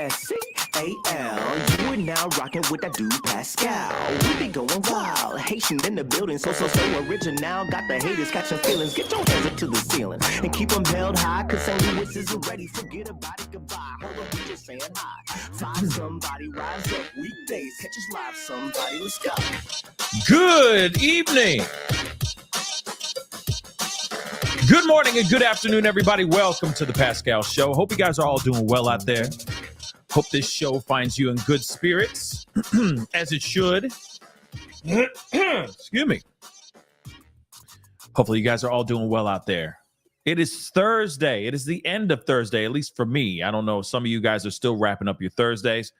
P-A-S-C-A-L. You are now rocking with that dude Pascal. We be going wild, Haitian in the building, so original. Got the haters catching feelings. Get your hands up to the ceiling and keep them held high, cause St. Louis isn't ready. Forget about it, goodbye. Hold on, we just saying hi. Find somebody, rise up, weekdays. Catch us live, somebody, let's go. Good evening. Good morning and good afternoon, everybody. Welcome to the Pascal Show. Hope you guys are all doing well out there. Hope this show finds you in good spirits, as it should. Excuse me. Hopefully you guys are all doing well out there. It is Thursday. It is the end of Thursday, at least for me. I don't know. Some of you guys are still wrapping up your Thursdays.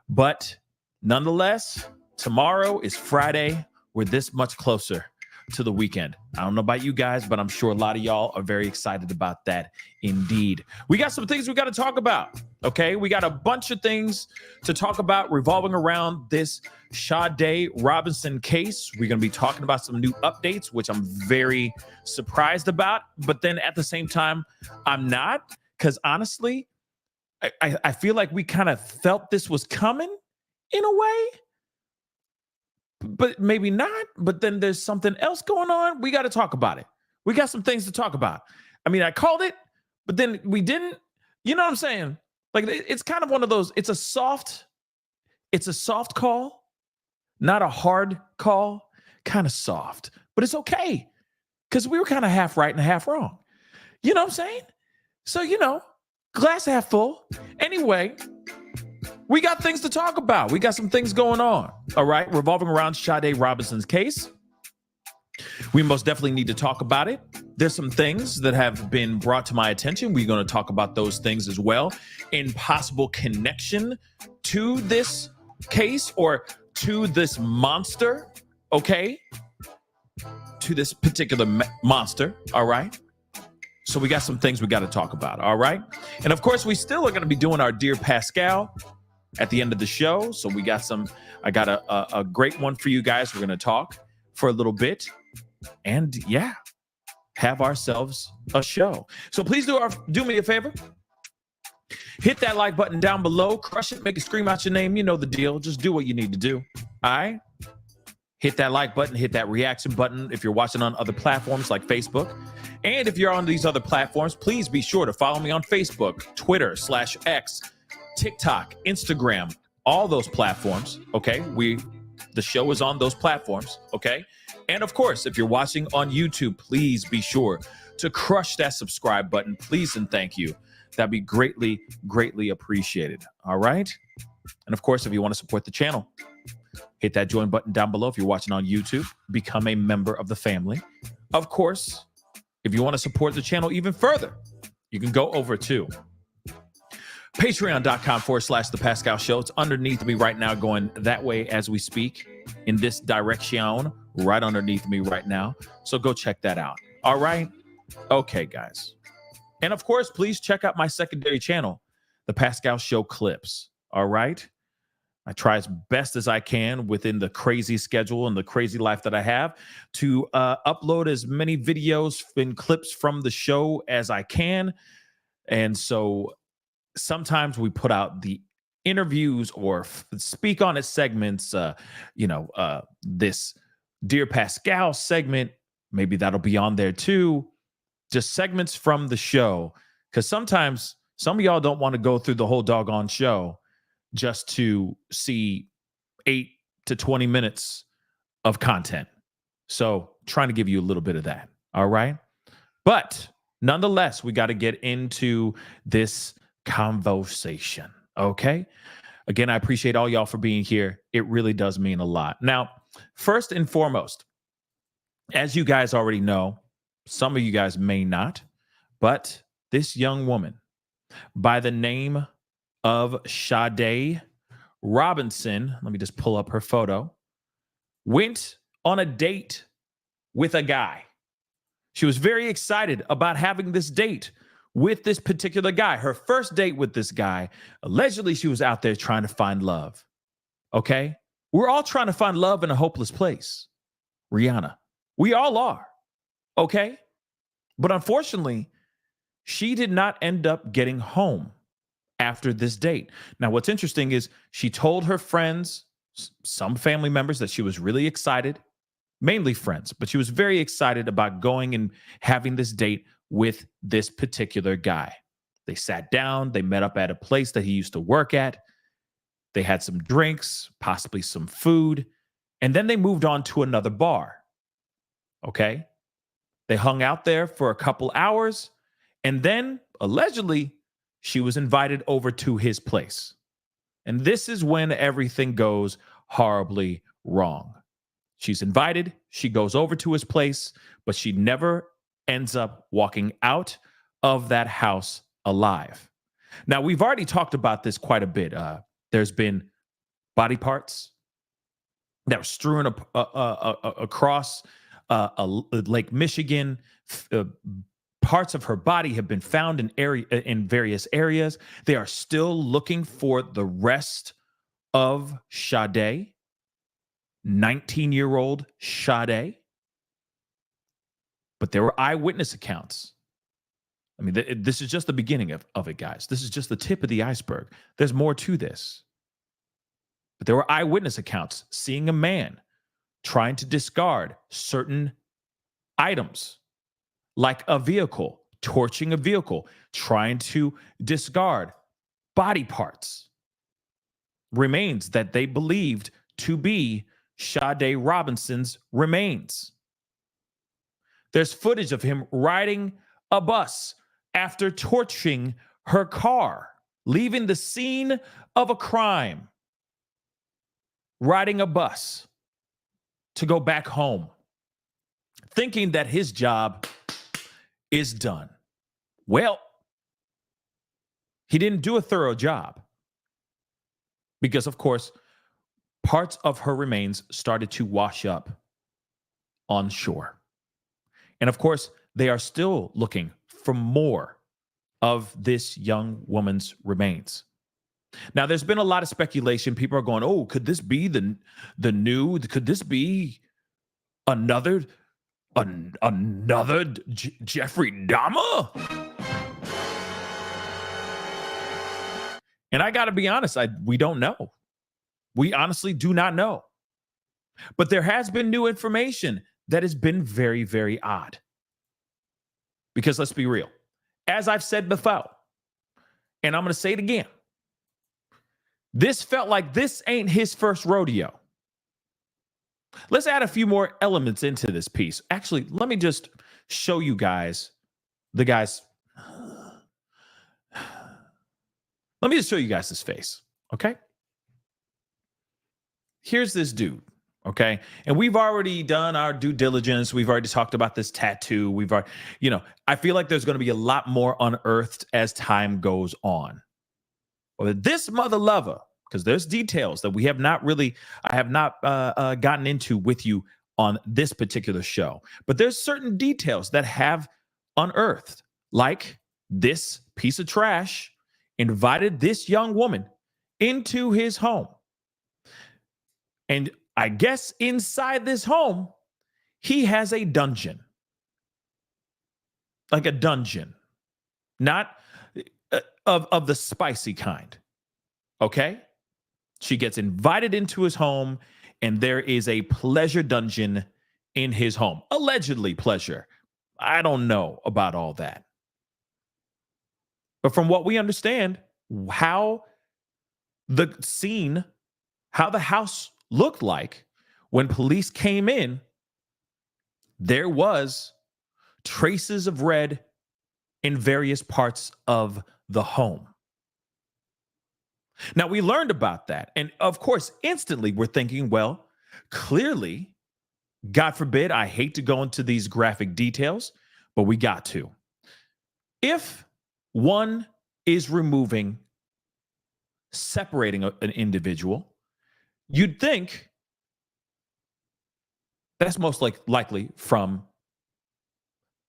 But nonetheless, tomorrow is Friday. We're this much closer to the weekend. I don't know about you guys, but I'm sure a lot of y'all are very excited about that indeed. We got some things we got to talk about, okay? We got a bunch of things to talk about revolving around this Sade Robinson case. We're going to be talking about some new updates, which I'm very surprised about, but then at the same time, I'm not, because honestly, I feel like we kind of felt this was coming in a way, but maybe not. But then there's something else going on. We got to talk about it. We got some things to talk about. I mean, I called it, but then we didn't. You know what I'm saying? Like, it's kind of one of those. It's a soft call, not a hard call. Kind of soft, but it's okay because we were kind of half right and half wrong. You know what I'm saying? So, glass half full. Anyway, we got things to talk about. We got some things going on, all right, revolving around Sade Robinson's case. We most definitely need to talk about it. There's some things that have been brought to my attention. We're going to talk about those things as well in possible connection to this case or to this monster, okay, to this particular monster, all right? So we got some things we got to talk about, all right? And of course, we still are going to be doing our Dear Pascal at the end of the show. So I got a great one for you guys. We're going to talk for a little bit and have ourselves a show. So please do me a favor. Hit that like button down below. Crush it. Make it scream out your name. You know the deal. Just do what you need to do. All right? Hit that like button. Hit that reaction button if you're watching on other platforms like Facebook. And if you're on these other platforms, please be sure to follow me on Facebook, Twitter /X, TikTok, Instagram, all those platforms, okay? The show is on those platforms, okay? And of course, if you're watching on YouTube, please be sure to crush that subscribe button, please and thank you. That'd be greatly, greatly appreciated, all right? And of course, if you want to support the channel, hit that join button down below. If you're watching on YouTube, become a member of the family. Of course, if you want to support the channel even further, you can go over to Patreon.com/The Pascal Show. It's underneath me right now, going that way as we speak, in this direction, right underneath me right now. So go check that out. All right? Okay, guys. And of course, please check out my secondary channel, The Pascal Show Clips. All right? I try as best as I can within the crazy schedule and the crazy life that I have to upload as many videos and clips from the show as I can. And so sometimes we put out the interviews or speak on it segments, this Dear Pascal segment, maybe that'll be on there too. Just segments from the show. Because sometimes some of y'all don't want to go through the whole doggone show just to see 8 to 20 minutes of content. So trying to give you a little bit of that. All right. But nonetheless, we got to get into this conversation. Okay. Again, I appreciate all y'all for being here. It really does mean a lot. Now, first and foremost, as you guys already know, some of you guys may not, but this young woman by the name of Sade Robinson, let me just pull up her photo, went on a date with a guy. She was very excited about having this date with this particular guy. Her first date with this guy, allegedly she was out there trying to find love. Okay? We're all trying to find love in a hopeless place. Rihanna. We all are. Okay? But unfortunately, she did not end up getting home after this date. Now, what's interesting is she told her friends, some family members, that she was really excited, mainly friends, but she was very excited about going and having this date with this particular guy. They sat down, they met up at a place that he used to work at. They had some drinks, possibly some food, and then they moved on to another bar. Okay? They hung out there for a couple hours, and then allegedly she was invited over to his place. And this is when everything goes horribly wrong. She's invited, she goes over to his place, but she never ends up walking out of that house alive. Now, we've already talked about this quite a bit. There's been body parts that were strewn across Lake Michigan. Parts of her body have been found in various areas. They are still looking for the rest of Sade, 19-year-old Sade. But there were eyewitness accounts. I mean, this is just the beginning of it, guys. This is just the tip of the iceberg. There's more to this. But there were eyewitness accounts seeing a man trying to discard certain items, like a vehicle, torching a vehicle, trying to discard body parts, remains that they believed to be Sade Robinson's remains. There's footage of him riding a bus after torching her car, leaving the scene of a crime, riding a bus to go back home, thinking that his job is done. Well, he didn't do a thorough job because, of course, parts of her remains started to wash up on shore. And of course, they are still looking for more of this young woman's remains. Now, there's been a lot of speculation. People are going, "Oh, could this be the new? Could this be another Jeffrey Dahmer?" And I got to be honest, we don't know. We honestly do not know. But there has been new information that has been very, very odd. Because let's be real. As I've said before, and I'm going to say it again, this felt like this ain't his first rodeo. Let's add a few more elements into this piece. Actually, let me just show you guys the guys. Let me just show you guys his face, okay? Here's this dude, okay? And we've already done our due diligence. We've already talked about this tattoo. We've already, I feel like there's going to be a lot more unearthed as time goes on. Well, this mother lover, because there's details that I have not gotten into with you on this particular show. But there's certain details that have unearthed, like this piece of trash invited this young woman into his home. And I guess inside this home, he has a dungeon. Like a dungeon. Not of the spicy kind. Okay? She gets invited into his home, and there is a pleasure dungeon in his home. Allegedly pleasure. I don't know about all that. But from what we understand, how the house looked like when police came in, there was traces of red in various parts of the home. Now, we learned about that. And of course, instantly we're thinking, well, clearly, God forbid, I hate to go into these graphic details, but we got to. If one is separating an individual, you'd think that's most likely from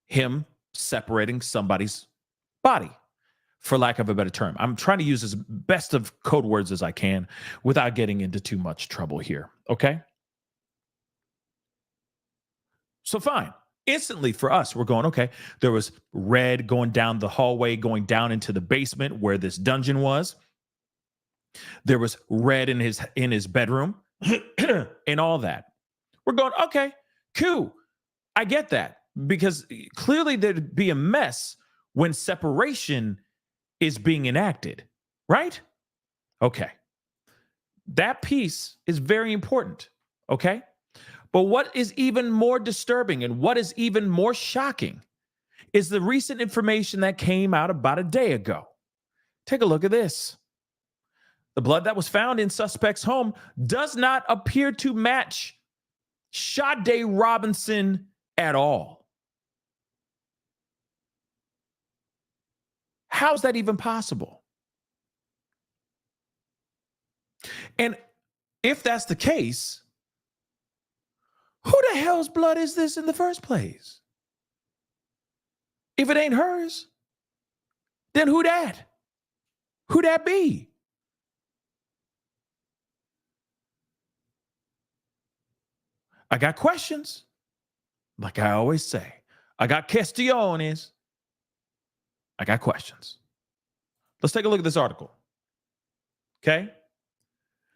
him separating somebody's body, for lack of a better term. I'm trying to use as best of code words as I can without getting into too much trouble here, okay? So fine. Instantly for us, we're going, okay, there was red going down the hallway, going down into the basement where this dungeon was. There was red in his bedroom and all that. We're going, okay, cool. I get that, because clearly there'd be a mess when separation is being enacted, right? Okay. That piece is very important, okay? But what is even more disturbing and what is even more shocking is the recent information that came out about a day ago. Take a look at this. The blood that was found in suspect's home does not appear to match Sade Robinson at all. How is that even possible? And if that's the case, who the hell's blood is this in the first place? If it ain't hers, then who that? Who that be? I got questions. Like I always say, I got questiones. I got questions. Let's take a look at this article. Okay.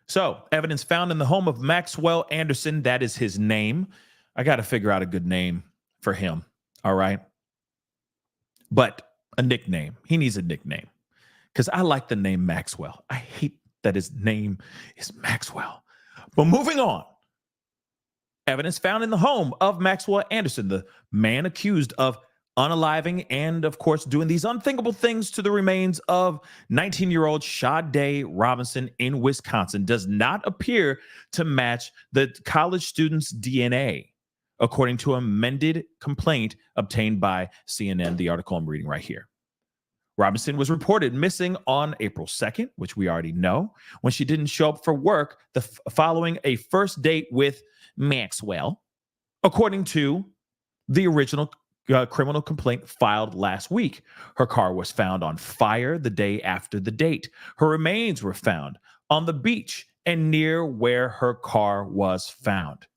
So, evidence found in the home of Maxwell Anderson. That is his name. I got to figure out a good name for him. All right. But a nickname. He needs a nickname, because I like the name Maxwell. I hate that his name is Maxwell. But moving on. Evidence found in the home of Maxwell Anderson, the man accused of unaliving and, of course, doing these unthinkable things to the remains of 19-year-old Sade Robinson in Wisconsin, does not appear to match the college student's DNA, according to an amended complaint obtained by CNN, the article I'm reading right here. Robinson was reported missing on April 2nd, which we already know, when she didn't show up for work following a first date with Maxwell, according to the original criminal complaint filed last week. Her car was found on fire the day after the date. Her remains were found on the beach and near where her car was found.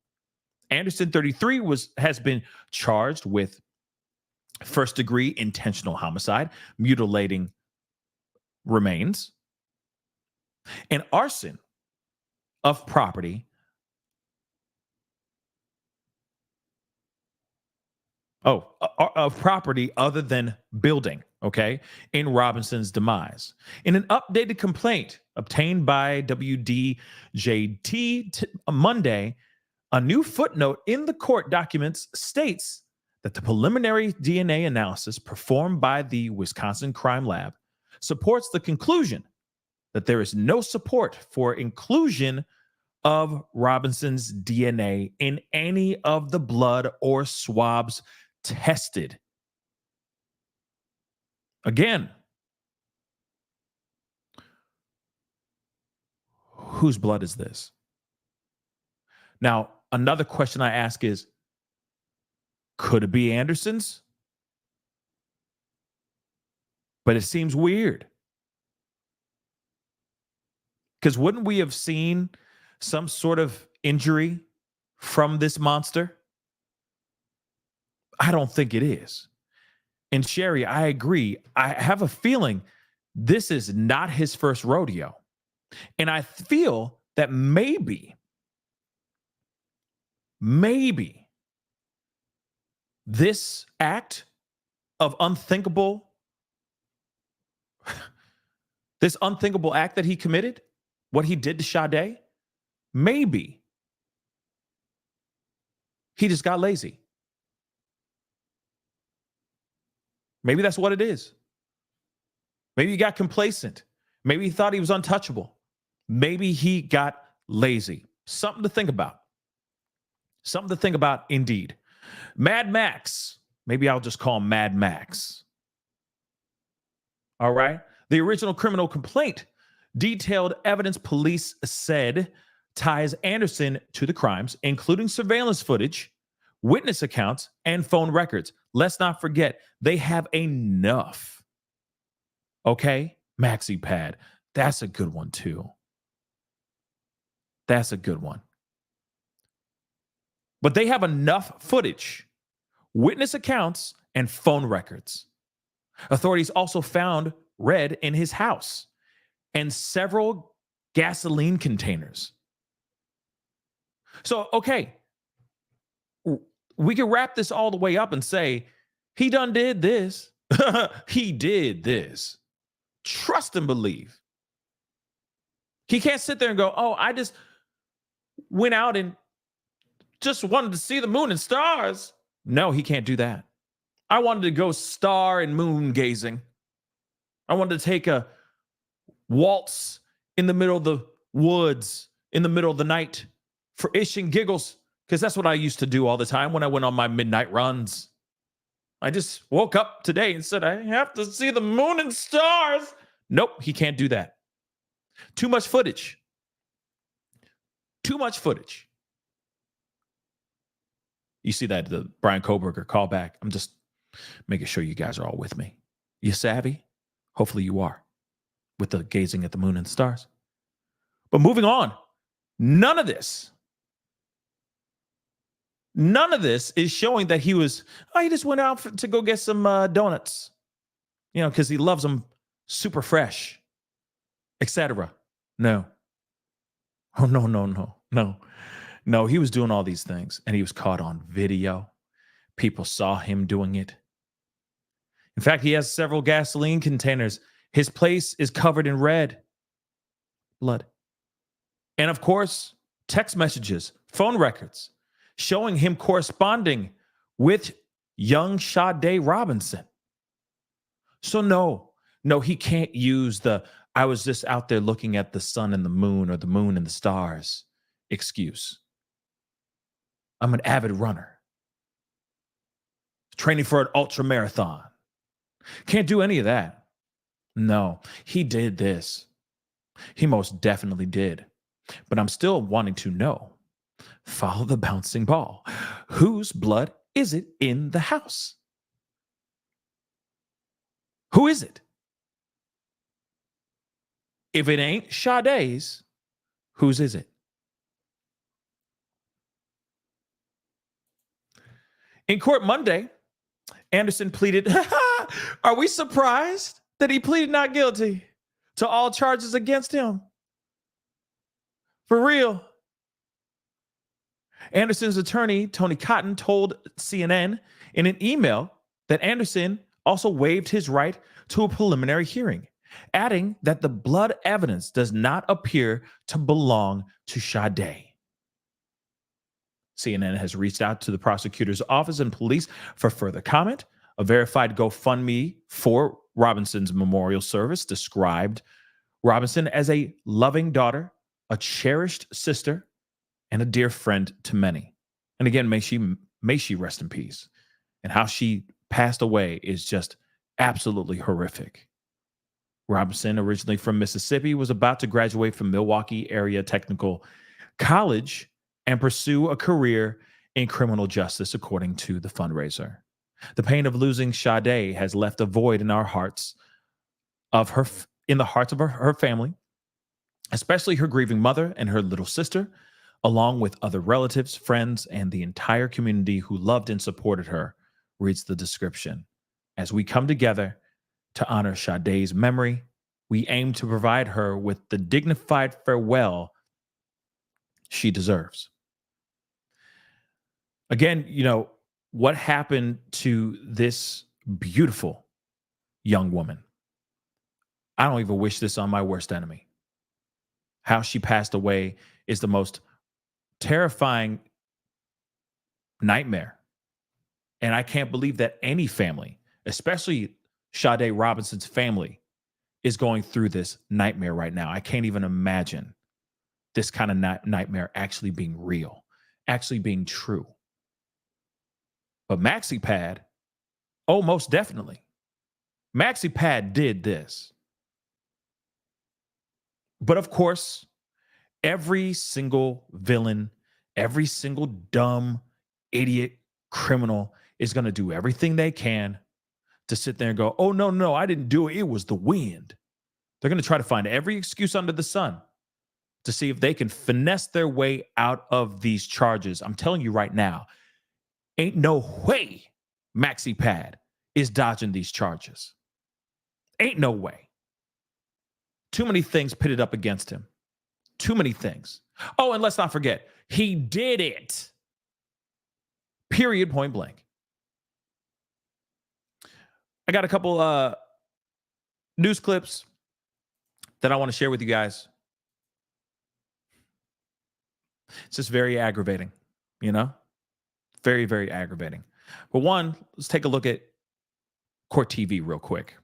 Anderson, 33, has been charged with first-degree intentional homicide, mutilating remains, and arson of property of property other than building, okay, in Robinson's demise. In an updated complaint obtained by WDJT Monday, a new footnote in the court documents states that the preliminary DNA analysis performed by the Wisconsin Crime Lab supports the conclusion that there is no support for inclusion of Robinson's DNA in any of the blood or swabs tested. Again, whose blood is this? Now, another question I ask is, could it be Anderson's? But it seems weird. Because wouldn't we have seen some sort of injury from this monster? I don't think it is. And Sherry, I agree. I have a feeling this is not his first rodeo. And I feel that maybe this act of unthinkable, this unthinkable act that he committed, what he did to Sade, maybe he just got lazy. Maybe that's what it is. Maybe he got complacent. Maybe he thought he was untouchable. Maybe he got lazy. Something to think about. Something to think about indeed. Mad Max. Maybe I'll just call him Mad Max. All right. The original criminal complaint detailed evidence police said ties Anderson to the crimes, including surveillance footage, witness accounts, and phone records. Let's not forget, they have enough. Okay? Maxi Pad. That's a good one, too. That's a good one. But they have enough footage witness accounts, and phone records. Authorities also found red in his house and several gasoline containers. So, okay, we can wrap this all the way up and say, he done did this. He did this. Trust and believe. He can't sit there and go, oh, I just went out and just wanted to see the moon and stars. No, he can't do that. I wanted to go star and moon gazing. I wanted to take a waltz in the middle of the woods in the middle of the night for ish and giggles, because that's what I used to do all the time when I went on my midnight runs. I just woke up today and said, I have to see the moon and stars. Nope, he can't do that. Too much footage. Too much footage. You see that, the Brian Koberger callback. I'm just making sure you guys are all with me. You savvy? Hopefully you are, with the gazing at the moon and the stars. But moving on, none of this is showing that he just went out to go get some donuts, because he loves them super fresh, etc. No. Oh, no. He was doing all these things, and he was caught on video. People saw him doing it. In fact, he has several gasoline containers. His place is covered in red blood. And of course, text messages, phone records, showing him corresponding with young Sade Robinson. So no, he can't use I was just out there looking at the sun and the moon, or the moon and the stars excuse. I'm an avid runner, training for an ultra marathon. Can't do any of that. No, he did this. He most definitely did. But I'm still wanting to know, follow the bouncing ball. Whose blood is it in the house? Who is it? If it ain't Sade's, whose is it? In court Monday, Anderson pleaded, are we surprised that he pleaded not guilty to all charges against him? For real. Anderson's attorney, Tony Cotton, told CNN in an email that Anderson also waived his right to a preliminary hearing, adding that the blood evidence does not appear to belong to Sade. CNN has reached out to the prosecutor's office and police for further comment. A verified GoFundMe for Robinson's memorial service described Robinson as a loving daughter, a cherished sister, and a dear friend to many. And again, may she rest in peace. And how she passed away is just absolutely horrific. Robinson, originally from Mississippi, was about to graduate from Milwaukee Area Technical College and pursue a career in criminal justice, according to the fundraiser. The pain of losing Sade has left a void in the hearts of her family, especially her grieving mother and her little sister, along with other relatives, friends, and the entire community who loved and supported her, reads the description. As we come together to honor Sade's memory, we aim to provide her with the dignified farewell she deserves. Again, what happened to this beautiful young woman? I don't even wish this on my worst enemy. How she passed away is the most terrifying nightmare. And I can't believe that any family, especially Sade Robinson's family, is going through this nightmare right now. I can't even imagine this kind of nightmare actually being real, actually being true. But MaxiPad, oh, most definitely. MaxiPad did this. But of course, every single villain, every single dumb, idiot, criminal is going to do everything they can to sit there and go, oh, no, I didn't do it. It was the wind. They're going to try to find every excuse under the sun to see if they can finesse their way out of these charges. I'm telling you right now, ain't no way Maxi Pad is dodging these charges. Ain't no way. Too many things pitted up against him. Too many things. Oh, and let's not forget, he did it. Period, point blank. I got a couple news clips that I want to share with you guys. It's just very aggravating, you know? Very, very aggravating. But one, let's take a look at Court TV real quick.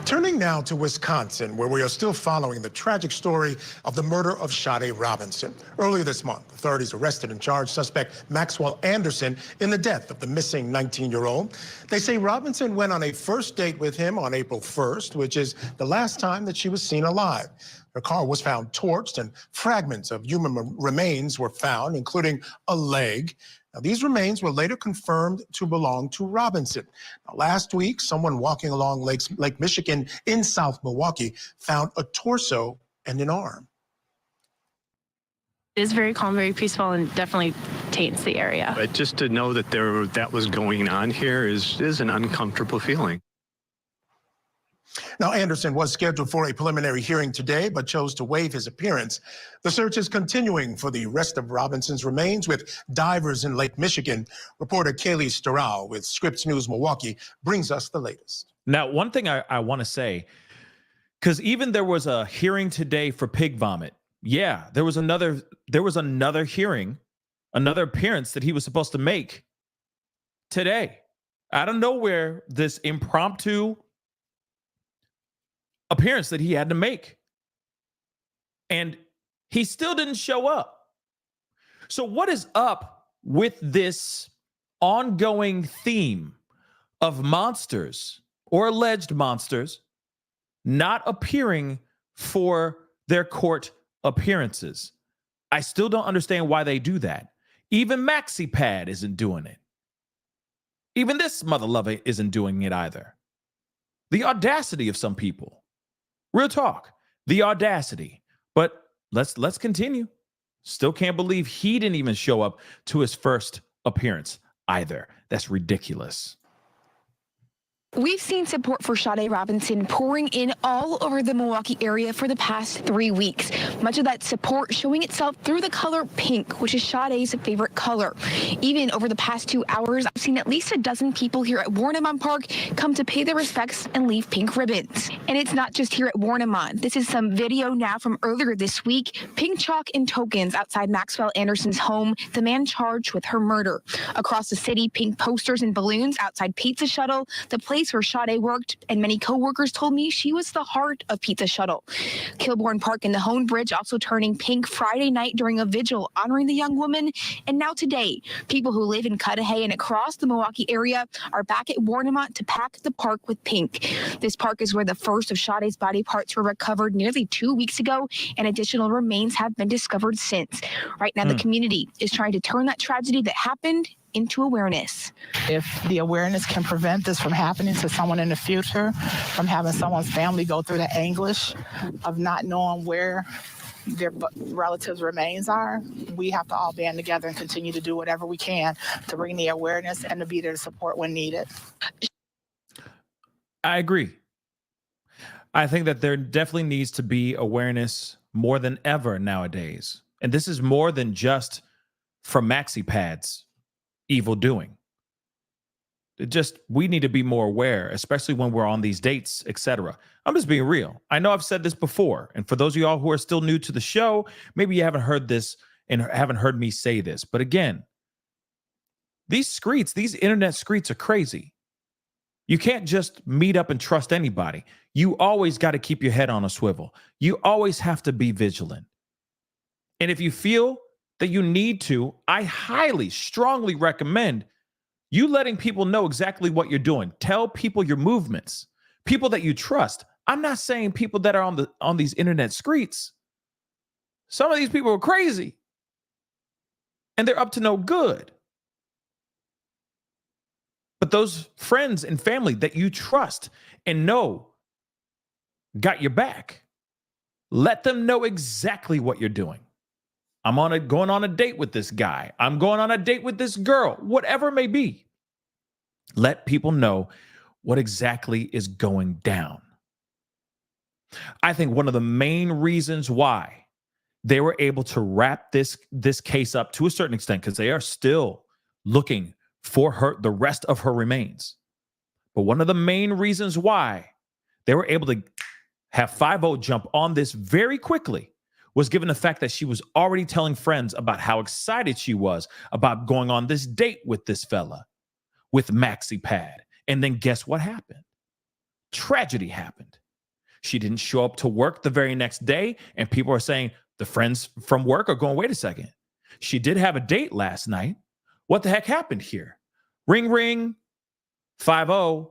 Turning now to Wisconsin, where we are still following the tragic story of the murder of Sade Robinson. Earlier this month, authorities arrested and charged suspect Maxwell Anderson in the death of the missing 19-year-old. They say Robinson went on a first date with him on April 1st, which is the last time that she was seen alive. Her car was found torched and fragments of human remains were found, including a leg. Now, these remains were later confirmed to belong to Robinson. Now, last week, someone walking along Lake Michigan in South Milwaukee found a torso and an arm. It is very calm, very peaceful, and definitely taints the area. But just to know that that was going on here is an uncomfortable feeling. Now, Anderson was scheduled for a preliminary hearing today, but chose to waive his appearance. The search is continuing for the rest of Robinson's remains with divers in Lake Michigan. Reporter Kaylee Sturrow with Scripps News Milwaukee brings us the latest. Now, one thing I want to say, because even there was a hearing today for pig vomit. Yeah, there was another hearing, another appearance that he was supposed to make today. Out of nowhere, this impromptu appearance that he had to make. And he still didn't show up. So what is up with this ongoing theme of monsters or alleged monsters not appearing for their court appearances? I still don't understand why they do that. Even Maxi Pad isn't doing it. Even this mother lover isn't doing it either. The audacity of some people. Real talk, the audacity. But let's continue. Still can't believe he didn't even show up to his first appearance either. That's ridiculous. We've seen support for Sade Robinson pouring in all over the Milwaukee area for the past 3 weeks. Much of that support showing itself through the color pink, which is Sade's favorite color. Even over the past 2 hours, I've seen at least a dozen people here at Warnemont Park come to pay their respects and leave pink ribbons. And it's not just here at Warnemont. This is some video now from earlier this week. Pink chalk and tokens outside Maxwell Anderson's home, the man charged with her murder. Across the city, pink posters and balloons outside Pizza Shuttle, the place where Sade worked, and many co-workers told me she was the heart of Pizza Shuttle. Kilbourne Park and the Hone Bridge also turning pink Friday night during a vigil honoring the young woman. And now today, people who live in Cudahy and across the Milwaukee area are back at Warnemont to pack the park with pink. This park is where the first of Sade's body parts were recovered nearly 2 weeks ago, and additional remains have been discovered since. Right now, the community is trying to turn that tragedy that happened into awareness. If the awareness can prevent this from happening to someone in the future, from having someone's family go through the anguish of not knowing where their relatives' remains are, we have to all band together and continue to do whatever we can to bring the awareness and to be there to support when needed. I agree. I think that there definitely needs to be awareness more than ever nowadays. And this is more than just from Maxi Pad's evil doing. We need to be more aware, especially when we're on these dates, etc. I'm just being real. I know I've said this before, and for those of y'all who are still new to the show, maybe you haven't heard this and haven't heard me say this. But again, these internet streets are crazy. You can't just meet up and trust anybody. You always got to keep your head on a swivel. You always have to be vigilant. And if you feel that you need to, I highly, strongly recommend you letting people know exactly what you're doing. Tell people your movements, people that you trust. I'm not saying people that are on these internet streets. Some of these people are crazy and they're up to no good. But those friends and family that you trust and know got your back, let them know exactly what you're doing. I'm going on a date with this guy. I'm going on a date with this girl, whatever it may be. Let people know what exactly is going down. I think one of the main reasons why they were able to wrap this case up to a certain extent, because they are still looking for her, the rest of her remains. But one of the main reasons why they were able to have 5-0 jump on this very quickly was given the fact that she was already telling friends about how excited she was about going on this date with this fella, with Maxi Pad. And then guess what happened? Tragedy happened. She didn't show up to work the very next day, and people are saying the friends from work are going, wait a second. She did have a date last night. What the heck happened here? Ring, ring, 5-0.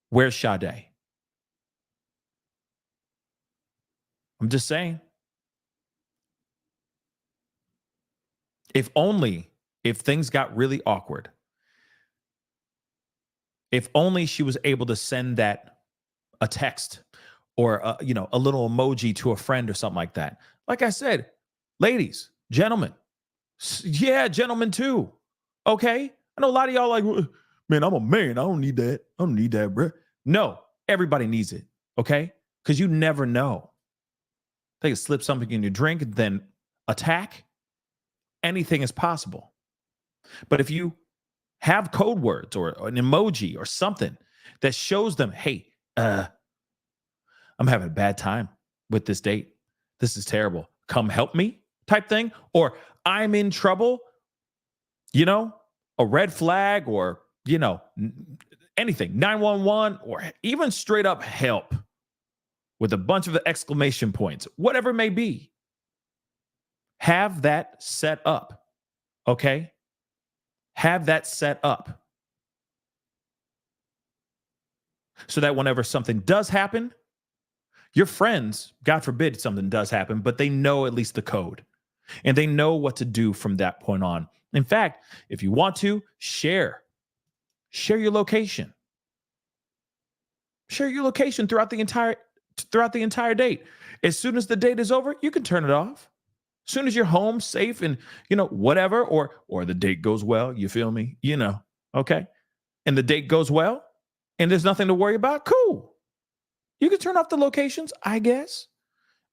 Where's Sade? I'm just saying. If things got really awkward, if only she was able to send that a text or a little emoji to a friend or something like that. Like I said, ladies, gentlemen, yeah, gentlemen too. Okay, I know a lot of y'all like, man, I'm a man. I don't need that. I don't need that, bro. No, everybody needs it. Okay, because you never know. They can slip something in your drink and then attack. Anything is possible. But if you have code words or an emoji or something that shows them, hey, I'm having a bad time with this date. This is terrible. Come help me type thing. Or I'm in trouble, a red flag or, anything, 911 or even straight up help with a bunch of exclamation points, whatever it may be. Have that set up, okay? Have that set up so that whenever something does happen, your friends, God forbid something does happen, but they know at least the code and they know what to do from that point on. In fact, if you want to, share your location. Share your location throughout the entire date. As soon as the date is over, you can turn it off. As soon as you're home, safe, and whatever, or the date goes well, you feel me? Okay? And the date goes well, and there's nothing to worry about, cool. You can turn off the locations, I guess.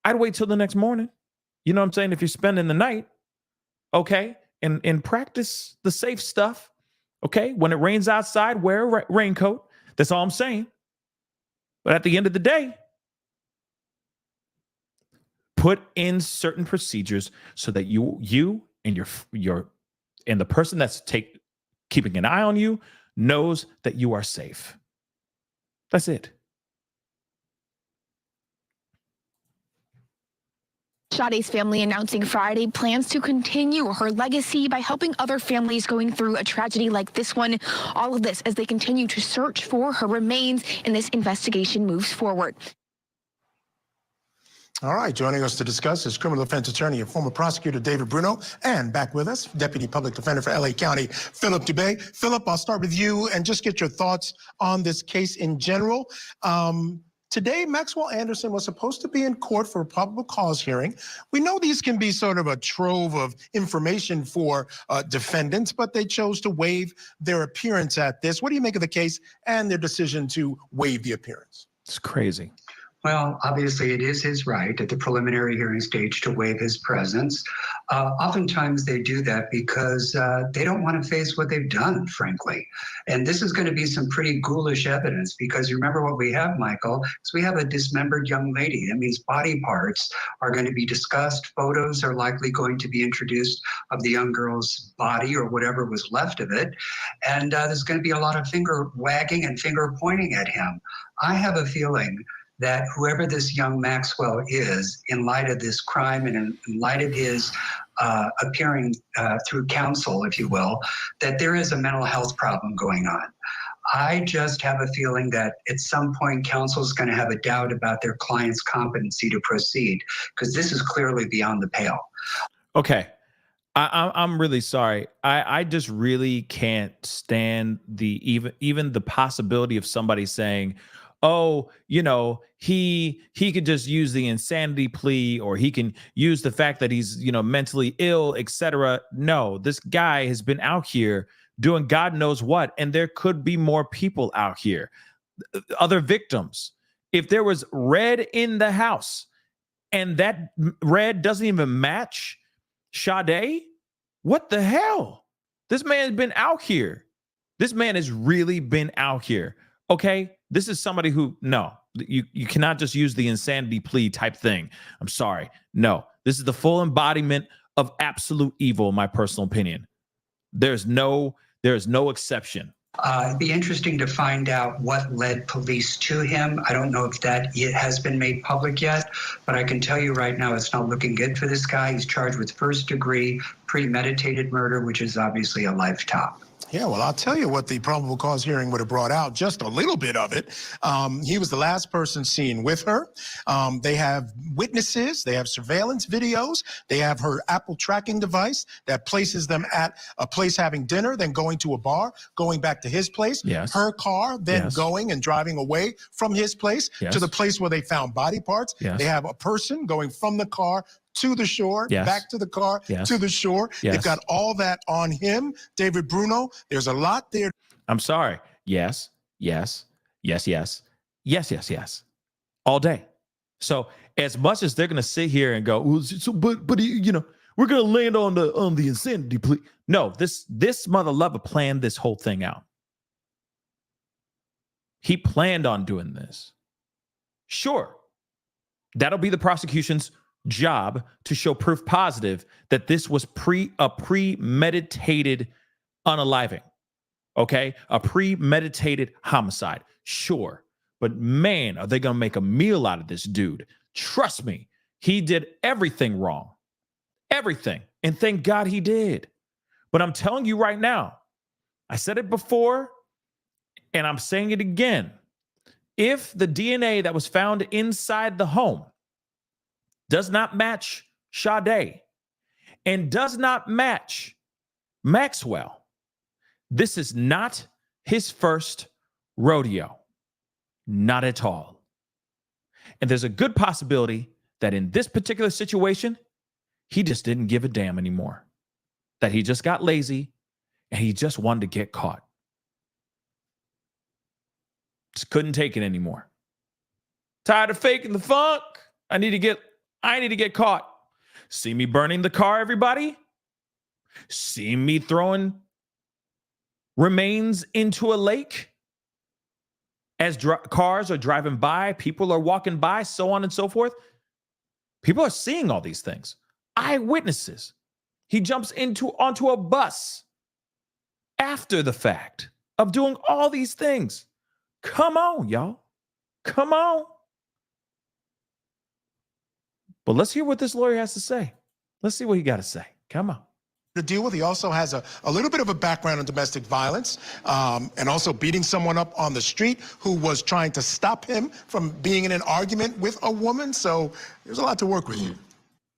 I'd wait till the next morning. You know what I'm saying? If you're spending the night, okay? And practice the safe stuff, okay? When it rains outside, wear a raincoat. That's all I'm saying. But at the end of the day, put in certain procedures so that you and your and the person that's keeping an eye on you knows that you are safe. That's it. Sade's family announcing Friday plans to continue her legacy by helping other families going through a tragedy like this one. All of this as they continue to search for her remains and this investigation moves forward. All right, joining us to discuss is criminal defense attorney and former prosecutor David Bruno, and back with us, Deputy Public Defender for LA County, Philip Dubé. Philip, I'll start with you and just get your thoughts on this case in general. Today, Maxwell Anderson was supposed to be in court for a probable cause hearing. We know these can be sort of a trove of information for defendants, but they chose to waive their appearance at this. What do you make of the case and their decision to waive the appearance? It's crazy. Well, obviously, it is his right at the preliminary hearing stage to waive his presence. Oftentimes, they do that because they don't want to face what they've done, frankly. And this is going to be some pretty ghoulish evidence because you remember what we have, Michael, is we have a dismembered young lady. That means body parts are going to be discussed. Photos are likely going to be introduced of the young girl's body or whatever was left of it. And there's going to be a lot of finger wagging and finger pointing at him. I have a feeling that whoever this young Maxwell is, in light of this crime and in light of his appearing through counsel, if you will, that there is a mental health problem going on. I just have a feeling that at some point counsel is going to have a doubt about their client's competency to proceed because this is clearly beyond the pale. Okay. I'm really sorry. I just really can't stand even the possibility of somebody saying, oh, he could just use the insanity plea or he can use the fact that he's, mentally ill, etc. No, this guy has been out here doing God knows what. And there could be more people out here, other victims. If there was red in the house and that red doesn't even match Sade, what the hell? This man's been out here. This man has really been out here. Okay, this is somebody who, no, you cannot just use the insanity plea type thing. I'm sorry. No, this is the full embodiment of absolute evil, in my personal opinion. There's no exception. It'd be interesting to find out what led police to him. I don't know if that it has been made public yet, but I can tell you right now it's not looking good for this guy. He's charged with first-degree premeditated murder, which is obviously a life top. Yeah, well, I'll tell you what the probable cause hearing would have brought out, just a little bit of it. He was the last person seen with her. They have witnesses. They have surveillance videos. They have her Apple tracking device that places them at a place having dinner, then going to a bar, going back to his place. Yes. Her car, then Yes. going and driving away from his place Yes. to the place where they found body parts. Yes. They have a person going from the car to the shore, Yes. back to the car, Yes. to the shore. Yes. They've got all that on him. David Bruno, there's a lot there. I'm sorry. Yes, yes, yes, yes, yes, yes, yes. All day. So as much as they're going to sit here and go, well, so, but you know, we're going to land on the insanity plea. No, this mother lover planned this whole thing out. He planned on doing this. Sure, that'll be the prosecution's job to show proof positive that this was a premeditated unaliving. Okay, a premeditated homicide. Sure, but man, are they going to make a meal out of this dude? Trust me, he did everything wrong. Everything. And thank God he did. But I'm telling you right now, I said it before, and I'm saying it again. If the DNA that was found inside the home does not match Sade and does not match Maxwell, this is not his first rodeo. Not at all. And there's a good possibility that in this particular situation, he just didn't give a damn anymore. That he just got lazy and he just wanted to get caught. Just couldn't take it anymore. Tired of faking the funk. I need to get caught. See me burning the car, everybody? See me throwing remains into a lake? As cars are driving by, people are walking by, so on and so forth. People are seeing all these things. Eyewitnesses. He jumps onto a bus after the fact of doing all these things. Come on, y'all. Come on. But let's hear what this lawyer has to say. Let's see what he got to say. Come on. To deal with. He also has a little bit of a background in domestic violence and also beating someone up on the street who was trying to stop him from being in an argument with a woman. So there's a lot to work with here.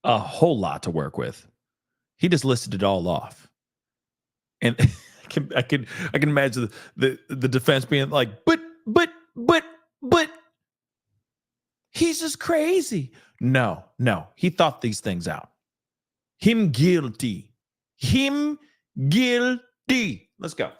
A whole lot to work with. He just listed it all off. And I can imagine the defense being like, but he's just crazy. No, he thought these things out. Him guilty. Let's go.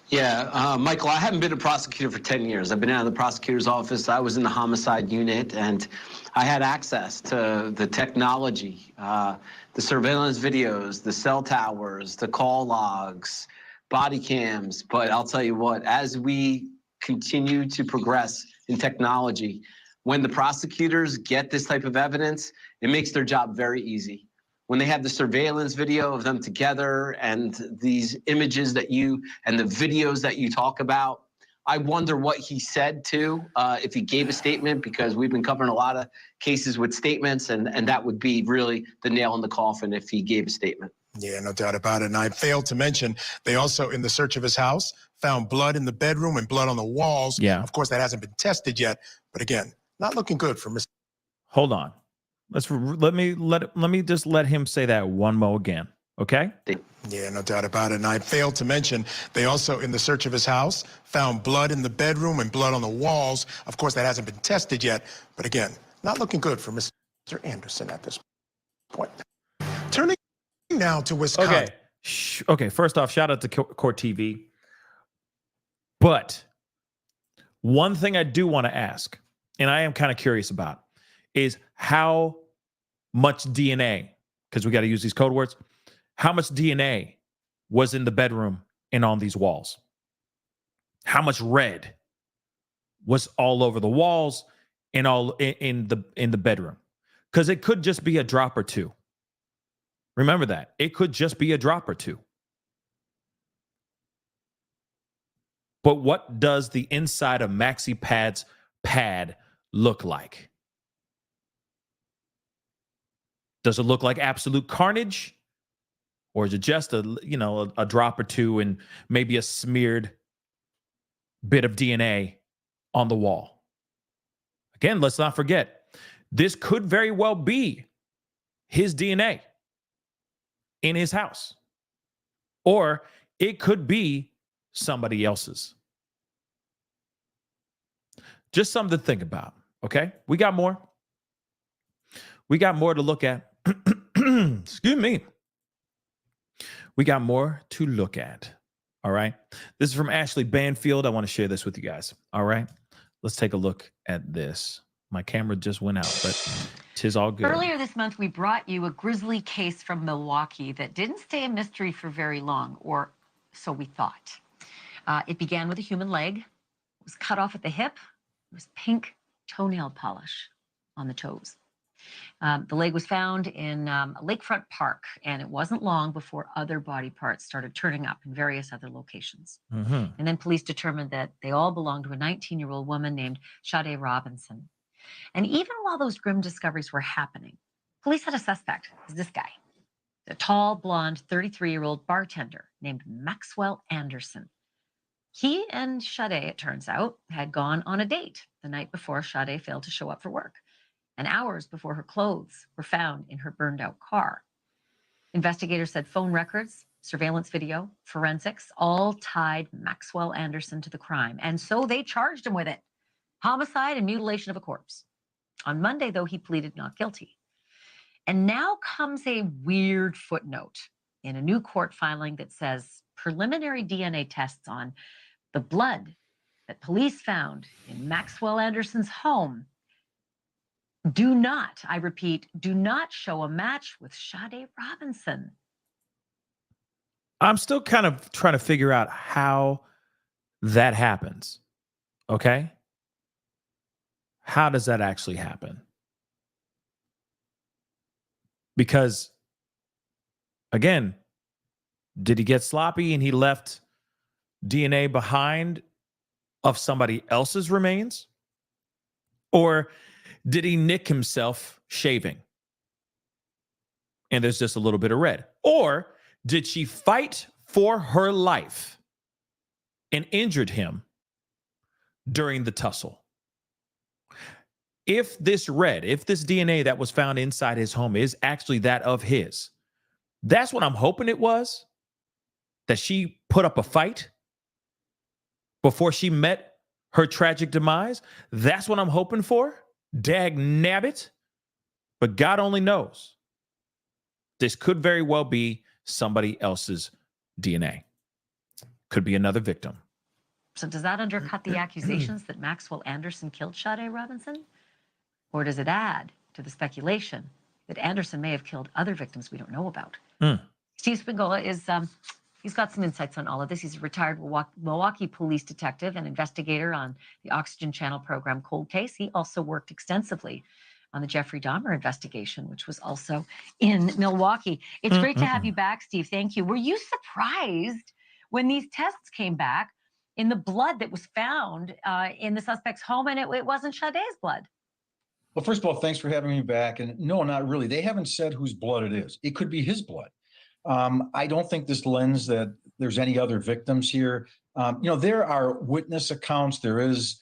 Yeah, Michael, I haven't been a prosecutor for 10 years. I've been out of the prosecutor's office. I was in the homicide unit, and I had access to the technology, the surveillance videos, the cell towers, the call logs, body cams. But I'll tell you what, as we continue to progress in technology, when the prosecutors get this type of evidence, it makes their job very easy. When they have the surveillance video of them together and these images that and the videos that you talk about, I wonder what he said too, if he gave a statement, because we've been covering a lot of cases with statements, and that would be really the nail in the coffin if he gave a statement. Yeah, no doubt about it. And I failed to mention, they also, in the search of his house, found blood in the bedroom and blood on the walls. Yeah. Of course, that hasn't been tested yet. But again, not looking good for Mr. Hold on. Let me just let him say that one more again. Okay? Yeah, no doubt about it. And I failed to mention, they also, in the search of his house, found blood in the bedroom and blood on the walls. Of course, that hasn't been tested yet. But again, not looking good for Mr. Anderson at this point. Turning now to Wisconsin. Okay. Okay, first off, shout out to Court TV. But one thing I do want to ask, and I am kind of curious about, is how much DNA, because we got to use these code words, how much DNA was in the bedroom and on these walls? How much red was all over the walls and all in the bedroom? Because it could just be a drop or two. Remember that. It could just be a drop or two. But what does the inside of Maxi Pad's pad look like? Does it look like absolute carnage? Or is it just a drop or two and maybe a smeared bit of DNA on the wall? Again, let's not forget, this could very well be his DNA in his house. Or it could be somebody else's. Just something to think about, okay? We got more. We got more to look at. Excuse me. We got more to look at, all right? This is from Ashley Banfield. I want to share this with you guys, all right? Let's take a look at this. My camera just went out, but tis all good. Earlier this month, we brought you a grisly case from Milwaukee that didn't stay a mystery for very long, or so we thought. It began with a human leg. It was cut off at the hip. It was pink toenail polish on the toes. The leg was found in a lakefront park, and it wasn't long before other body parts started turning up in various other locations. Mm-hmm. And then police determined that they all belonged to a 19-year-old woman named Sade Robinson. And even while those grim discoveries were happening, police had a suspect. It was this guy, a tall, blonde, 33-year-old bartender named Maxwell Anderson. He and Sade, it turns out, had gone on a date the night before Sade failed to show up for work, and hours before her clothes were found in her burned-out car. Investigators said phone records, surveillance video, forensics all tied Maxwell Anderson to the crime, and so they charged him with it. Homicide and mutilation of a corpse. On Monday, though, he pleaded not guilty. And now comes a weird footnote in a new court filing that says preliminary DNA tests on the blood that police found in Maxwell Anderson's home do not, I repeat, do not show a match with Sade Robinson. I'm still kind of trying to figure out how that happens. Okay? How does that actually happen? Because, again, did he get sloppy and he left DNA behind of somebody else's remains? Or did he nick himself shaving and there's just a little bit of red? Or did she fight for her life and injured him during the tussle? If this DNA that was found inside his home is actually that of his, that's what I'm hoping it was, that she put up a fight before she met her tragic demise. That's what I'm hoping for. Dag nabbit. But God only knows. This could very well be somebody else's DNA. Could be another victim. So does that undercut the accusations that Maxwell Anderson killed Sade Robinson? Or does it add to the speculation that Anderson may have killed other victims we don't know about? Steve Spingola is, he's got some insights on all of this. He's a retired Milwaukee police detective and investigator on the Oxygen Channel program Cold Case. He also worked extensively on the Jeffrey Dahmer investigation, which was also in Milwaukee. It's great to have you back, Steve. Thank you. Were you surprised when these tests came back in the blood that was found in the suspect's home, and it wasn't Sade's blood? Well, first of all, thanks for having me back. And no, not really. They haven't said whose blood it is. It could be his blood. I don't think this lends that there's any other victims here. There are witness accounts. There is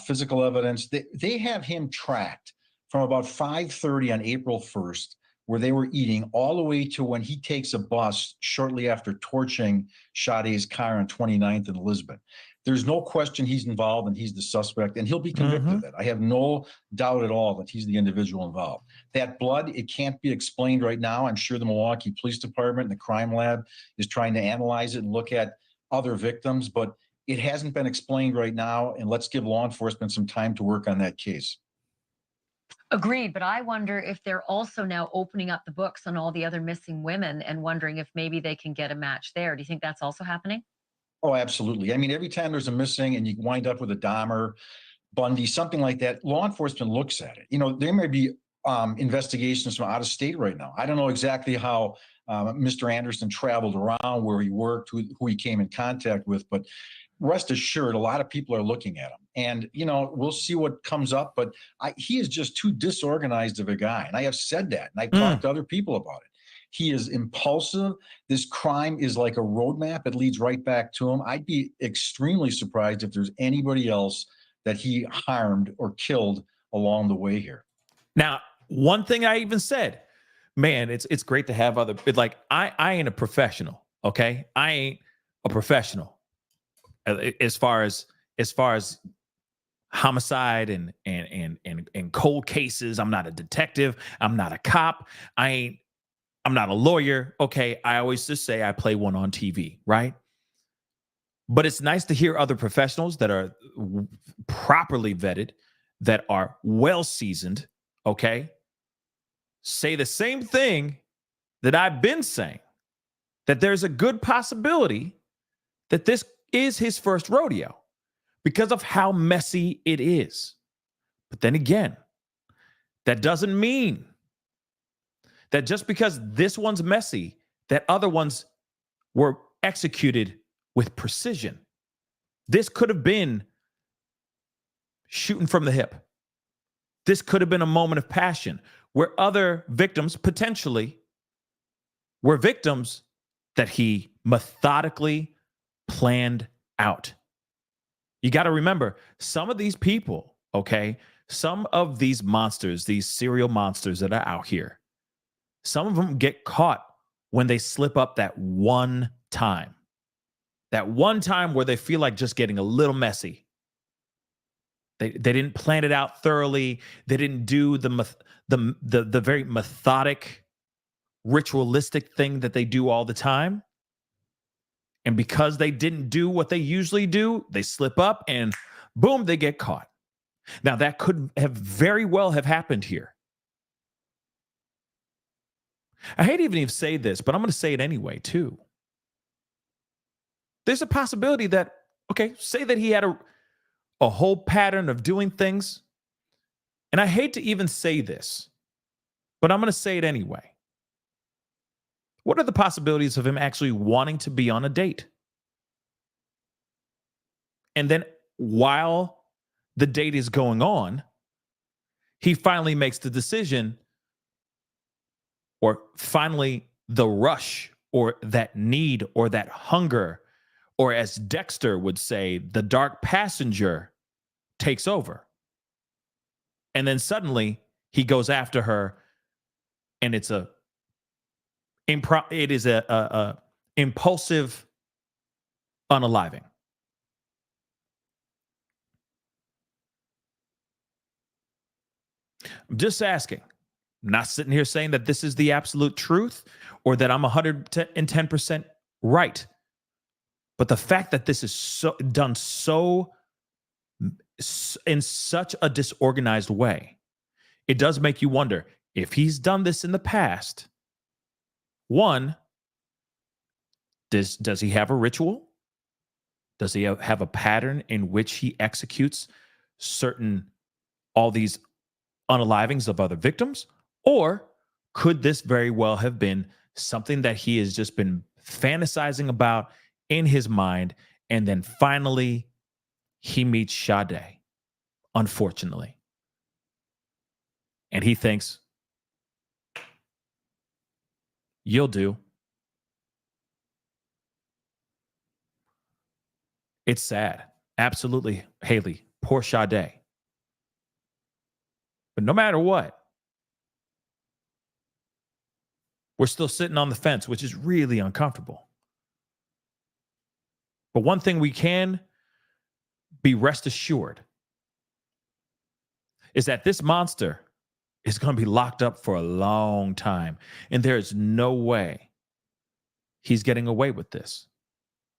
physical evidence. They have him tracked from about 5:30 on April 1st, where they were eating, all the way to when he takes a bus shortly after torching Sade's car on 29th and Elizabeth. There's no question he's involved and he's the suspect, and he'll be convicted of that. I have no doubt at all that he's the individual involved. That blood, it can't be explained right now. I'm sure the Milwaukee Police Department and the crime lab is trying to analyze it and look at other victims, but it hasn't been explained right now, and let's give law enforcement some time to work on that case. Agreed, but I wonder if they're also now opening up the books on all the other missing women and wondering if maybe they can get a match there. Do you think that's also happening? Oh, absolutely. I mean, every time there's a missing and you wind up with a Dahmer, Bundy, something like that, law enforcement looks at it. You know, there may be investigations from out of state right now. I don't know exactly how Mr. Anderson traveled around, where he worked, who he came in contact with, but rest assured, a lot of people are looking at him. And, you know, we'll see what comes up, but he is just too disorganized of a guy. And I have said that, and I've talked to other people about it. He is impulsive. This crime is like a roadmap. It leads right back to him. I'd be extremely surprised if there's anybody else that he harmed or killed along the way here. Now, one thing I even said, man, it's great to have other, like, I ain't a professional, okay? I ain't a professional as far as homicide and cold cases. I'm not a detective. I'm not a cop. I'm not a lawyer. Okay. I always just say I play one on TV, right? But it's nice to hear other professionals that are properly vetted, that are well seasoned, okay, say the same thing that I've been saying, that there's a good possibility that this is his first rodeo because of how messy it is. But then again, that doesn't mean that just because this one's messy, that other ones were executed with precision. This could have been shooting from the hip. This could have been a moment of passion where other victims potentially were victims that he methodically planned out. You got to remember, some of these people, okay, some of these monsters, these serial monsters that are out here, some of them get caught when they slip up that one time where they feel like just getting a little messy. They didn't plan it out thoroughly. They didn't do the very methodic, ritualistic thing that they do all the time. And because they didn't do what they usually do, they slip up and boom, they get caught. Now that could have very well have happened here. I hate even to say this, but I'm going to say it anyway, too. There's a possibility that, okay, say that he had a whole pattern of doing things. And I hate to even say this, but I'm going to say it anyway. What are the possibilities of him actually wanting to be on a date? And then while the date is going on, he finally makes the decision, or finally the rush or that need or that hunger, or as Dexter would say, the dark passenger takes over. And then suddenly he goes after her, and it is a impulsive unaliving. I'm just asking. I'm not sitting here saying that this is the absolute truth or that I'm 110% right. But the fact that this is done in such a disorganized way, it does make you wonder if he's done this in the past. One, does he have a ritual? Does he have a pattern in which he executes all these unalivings of other victims? Or could this very well have been something that he has just been fantasizing about in his mind, and then finally he meets Sade, unfortunately. And he thinks, you'll do. It's sad. Absolutely, Haley. Poor Sade. But no matter what, we're still sitting on the fence, which is really uncomfortable. But one thing we can be rest assured is that this monster is going to be locked up for a long time. And there is no way he's getting away with this.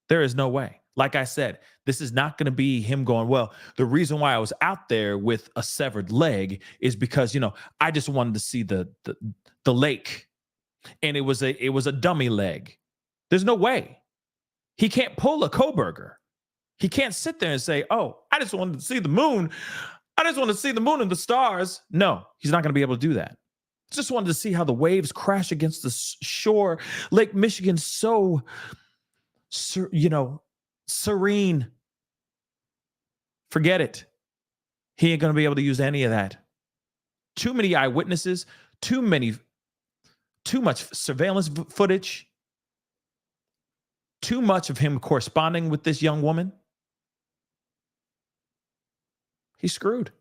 There is no way. Like I said, this is not going to be him going, well, the reason why I was out there with a severed leg is because, I just wanted to see the lake, and it was a dummy leg. There's no way. He can't pull a Koberger. He can't sit there and say, oh, I just wanted to see the moon. I just want to see the moon and the stars. No, he's not going to be able to do that. Just wanted to see how the waves crash against the shore. Lake Michigan's so, serene. Forget it. He ain't going to be able to use any of that. Too many eyewitnesses, too much surveillance footage, too much of him corresponding with this young woman. He's screwed.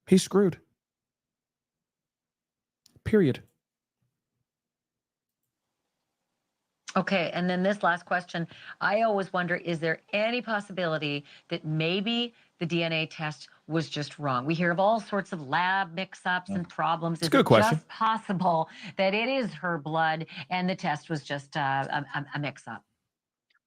He's screwed. Period. Okay, and then this last question. I always wonder, is there any possibility that maybe the DNA test was just wrong? We hear of all sorts of lab mix-ups and problems. It's a good question. Just possible that it is her blood and the test was just a mix-up?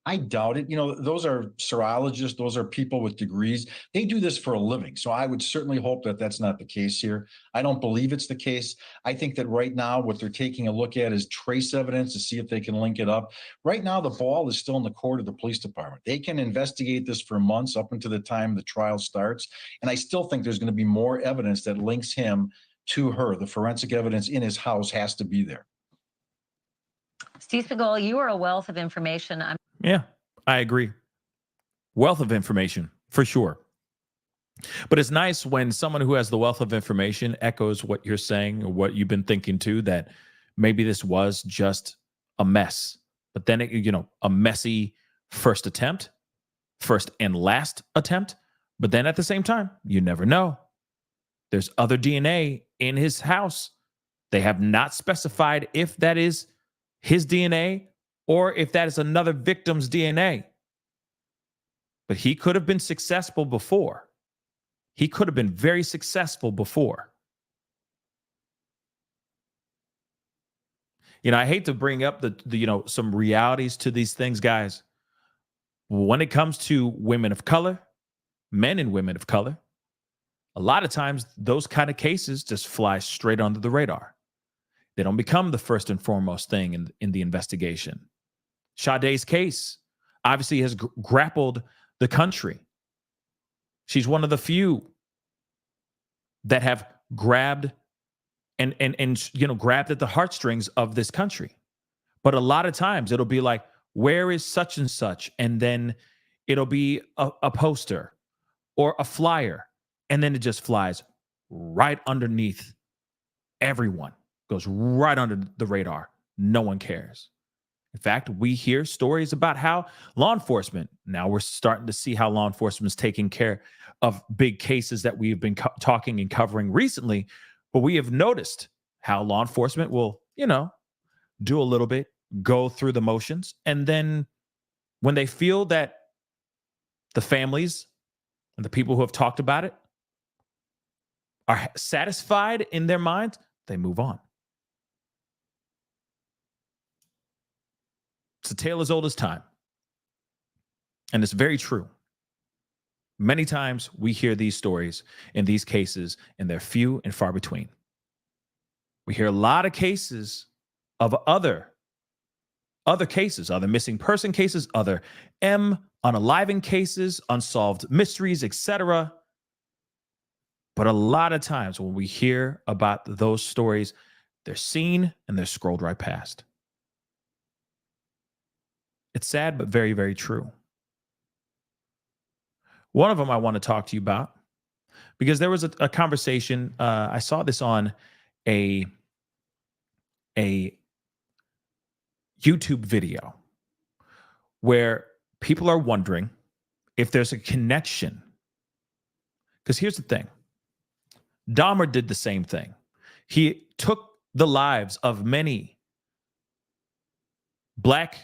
I doubt it. Those are serologists. Those are people with degrees. They do this for a living. So I would certainly hope that that's not the case here. I don't believe it's the case. I think that right now what they're taking a look at is trace evidence to see if they can link it up. Right now, the ball is still in the court of the police department. They can investigate this for months up until the time the trial starts. And I still think there's going to be more evidence that links him to her. The forensic evidence in his house has to be there. Steve Segal, you are a wealth of information. Yeah, I agree. Wealth of information, for sure. But it's nice when someone who has the wealth of information echoes what you're saying or what you've been thinking too, that maybe this was just a mess. But then, a messy first and last attempt. But then at the same time, you never know. There's other DNA in his house. They have not specified if that is his DNA or if that is another victim's DNA. But he could have been successful before. He could have been very successful before. I hate to bring up the some realities to these things, guys. When it comes to women of color, men and women of color, a lot of times those kind of cases just fly straight under the radar. They don't become the first and foremost thing in the investigation. Sade's case obviously has grappled the country. She's one of the few that have grabbed and grabbed at the heartstrings of this country. But a lot of times it'll be like, where is such and such? And then it'll be a poster or a flyer. And then it just flies right underneath everyone. Goes right under the radar. No one cares. In fact, we hear stories about how law enforcement, now we're starting to see how law enforcement is taking care of big cases that we've been talking and covering recently. But we have noticed how law enforcement will, do a little bit, go through the motions. And then when they feel that the families and the people who have talked about it are satisfied in their minds, they move on. It's a tale as old as time. And it's very true. Many times we hear these stories in these cases, and they're few and far between. We hear a lot of cases of other cases, other missing person cases, other unaliving cases, unsolved mysteries, etc. But a lot of times when we hear about those stories, they're seen and they're scrolled right past. It's sad, but very, very true. One of them I want to talk to you about, because there was a conversation. I saw this on a YouTube video where people are wondering if there's a connection. Because here's the thing. Dahmer did the same thing. He took the lives of many Black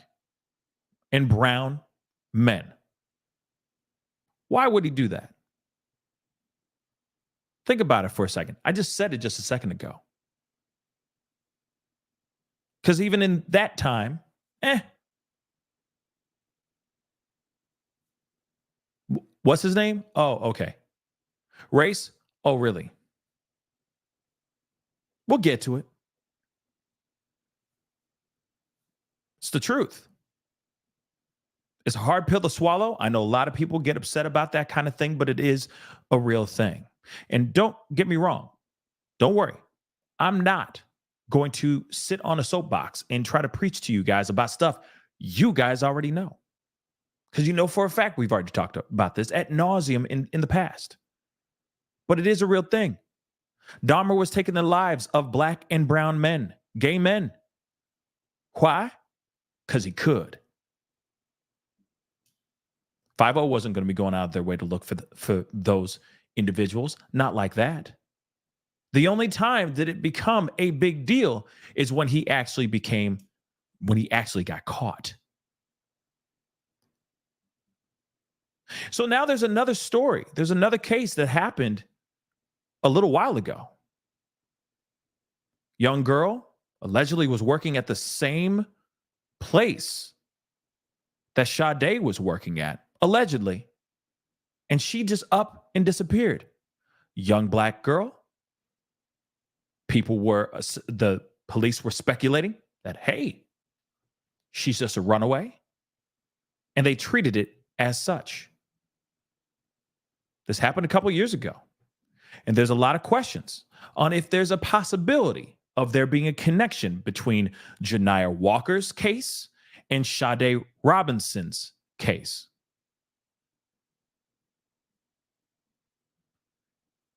and brown men Why would he do that? Think about it for a second. I just said it just a second ago. Because even in that time, What's his name? Oh, okay. Race? Oh, really? We'll get to it. It's the truth. It's a hard pill to swallow. I know a lot of people get upset about that kind of thing, but it is a real thing. And don't get me wrong. Don't worry. I'm not going to sit on a soapbox and try to preach to you guys about stuff you guys already know. Because you know for a fact we've already talked about this ad nauseum in the past. But it is a real thing. Dahmer was taking the lives of black and brown men, gay men. Why? Because he could. 5-0 wasn't going to be going out of their way to look for those individuals. Not like that. The only time that it become a big deal is when he actually got caught. So now there's another story. There's another case that happened a little while ago. Young girl allegedly was working at the same place that Sade was working at, allegedly. And she just up and disappeared. Young black girl. The police were speculating that, hey, she's just a runaway. And they treated it as such. This happened a couple years ago. And there's a lot of questions on if there's a possibility of there being a connection between Janiyah Walker's case and Sade Robinson's case.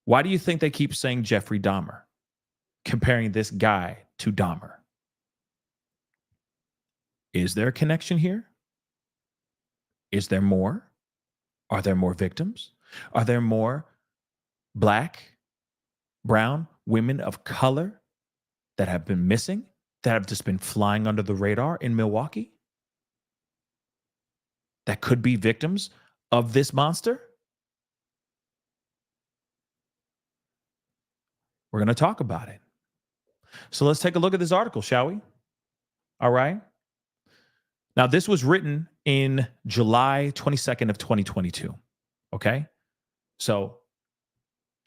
Why do you think they keep saying Jeffrey Dahmer, comparing this guy to Dahmer? Is there a connection here? Is there more? Are there more victims? Are there more black, brown women of color that have been missing, that have just been flying under the radar in Milwaukee? That could be victims of this monster? We're going to talk about it. So let's take a look at this article, shall we? All right. Now, this was written in July 22nd of 2022. Okay. So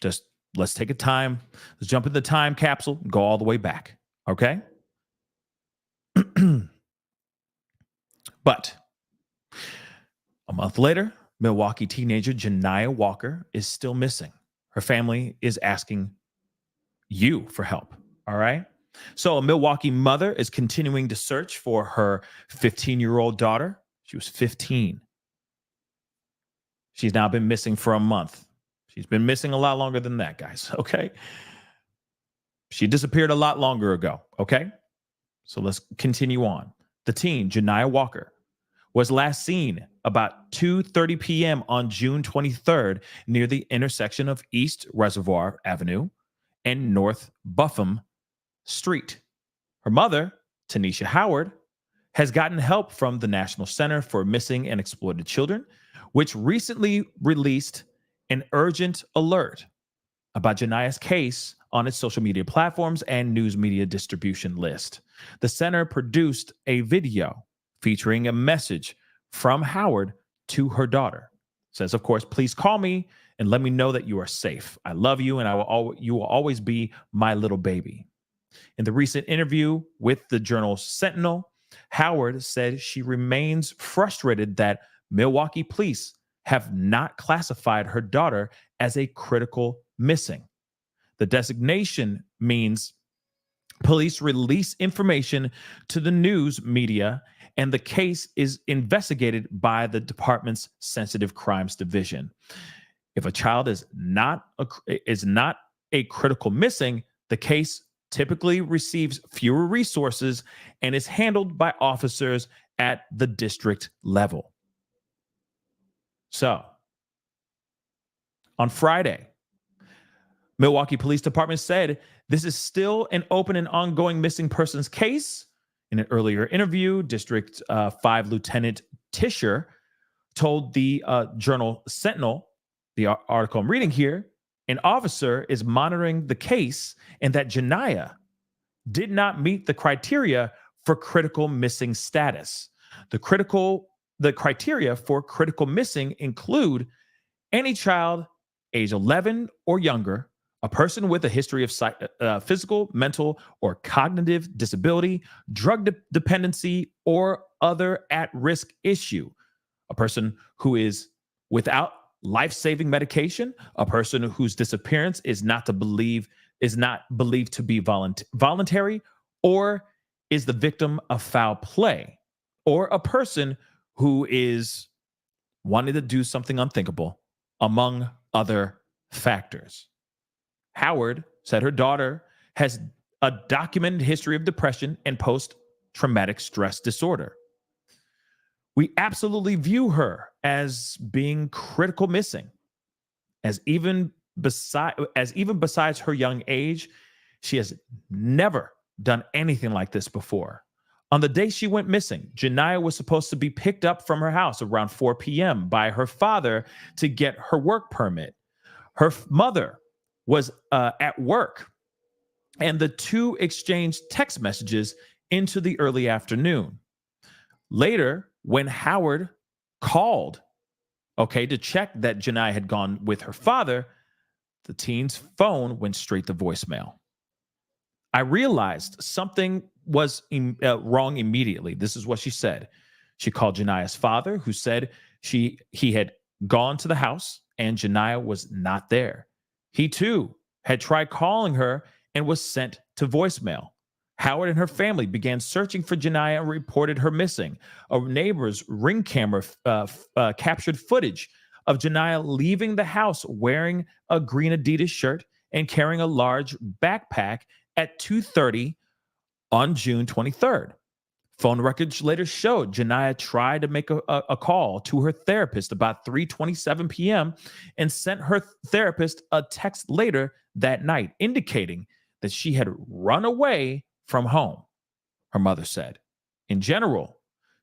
just let's take a time. Let's jump in the time capsule and go all the way back. Okay. But a month later, Milwaukee teenager Janiyah Walker is still missing. Her family is asking you for help. All right. So a Milwaukee mother is continuing to search for her 15-year-old daughter. She was 15. She's now been missing for a month. She's been missing a lot longer than that, guys. Okay. She disappeared a lot longer ago. Okay. So let's continue on. The teen, Janiyah Walker, was last seen about 2:30 p.m. on June 23rd near the intersection of East Reservoir Avenue and North Buffum Street. Her mother, Tanisha Howard, has gotten help from the National Center for Missing and Exploited Children, which recently released an urgent alert about Janiyah's case on its social media platforms and news media distribution list. The center produced a video featuring a message from Howard to her daughter. It says, of course, please call me and let me know that you are safe. I love you, and you will always be my little baby. In the recent interview with the Journal Sentinel, Howard said she remains frustrated that Milwaukee police have not classified her daughter as a critical missing. The designation means police release information to the news media, and the case is investigated by the department's Sensitive Crimes Division. If a child is not a critical missing, the case typically receives fewer resources and is handled by officers at the district level. So, on Friday, Milwaukee Police Department said this is still an open and ongoing missing persons case. In an earlier interview, District 5 Lieutenant Tischer told the journal Sentinel, the article I'm reading here, an officer is monitoring the case and that Janiyah did not meet the criteria for critical missing status. The criteria for critical missing include any child age 11 or younger, a person with a history of physical, mental, or cognitive disability, drug dependency, or other at-risk issue, a person who is without life-saving medication, a person whose disappearance is not believed to be voluntary, or is the victim of foul play, or a person who is wanting to do something unthinkable, among other factors. Howard said her daughter has a documented history of depression and post-traumatic stress disorder. We absolutely view her as being critical missing, as even besides her young age, she has never done anything like this before. On the day she went missing, Janiyah was supposed to be picked up from her house around 4 p.m. by her father to get her work permit. Her mother was at work, and the two exchanged text messages into the early afternoon. Later, when Howard called, to check that Janiyah had gone with her father, the teen's phone went straight to voicemail. I realized something was wrong immediately. This is what she said. She called Janiyah's father, who said he had gone to the house and Janiyah was not there. He too had tried calling her and was sent to voicemail. Howard and her family began searching for Janiyah and reported her missing. A neighbor's Ring camera captured footage of Janiyah leaving the house wearing a green Adidas shirt and carrying a large backpack at 2:30 on June 23rd. Phone records later showed Janiyah tried to make a call to her therapist about 3:27 p.m. and sent her therapist a text later that night indicating that she had run away from home, her mother said. In general,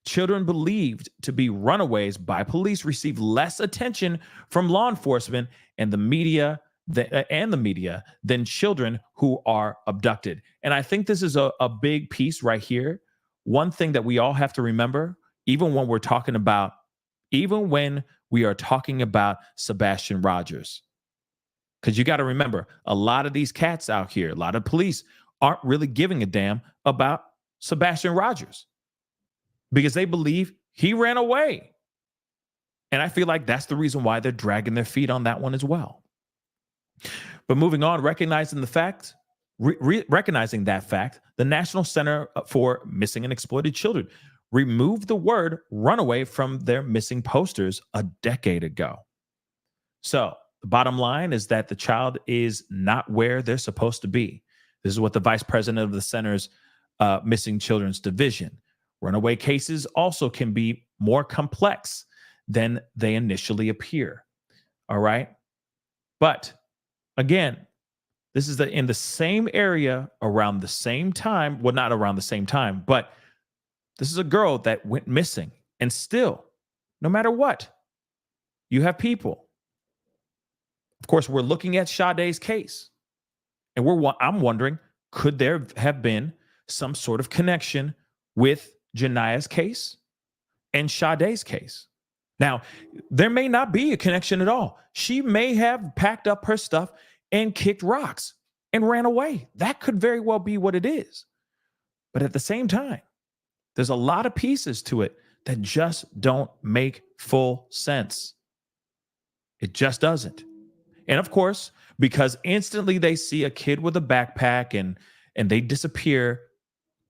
children believed to be runaways by police receive less attention from law enforcement and the media than children who are abducted. And I think this is a big piece right here. One thing that we all have to remember, even when we are talking about Sebastian Rogers, because you got to remember, a lot of these cats out here, a lot of police aren't really giving a damn about Sebastian Rogers because they believe he ran away. And I feel like that's the reason why they're dragging their feet on that one as well. But moving on, recognizing that fact, the National Center for Missing and Exploited Children removed the word runaway from their missing posters a decade ago. So the bottom line is that the child is not where they're supposed to be. This is what the vice president of the center's missing children's division. Runaway cases also can be more complex than they initially appear. All right. But again, this is in the same area around the same time. Well, not around the same time, but this is a girl that went missing. And still, no matter what, you have people. Of course, we're looking at Sade's case. And I'm wondering, could there have been some sort of connection with Janiyah's case and Sade's case? Now, there may not be a connection at all. She may have packed up her stuff and kicked rocks and ran away. That could very well be what it is. But at the same time, there's a lot of pieces to it that just don't make full sense. It just doesn't. And of course, because instantly they see a kid with a backpack and they disappear,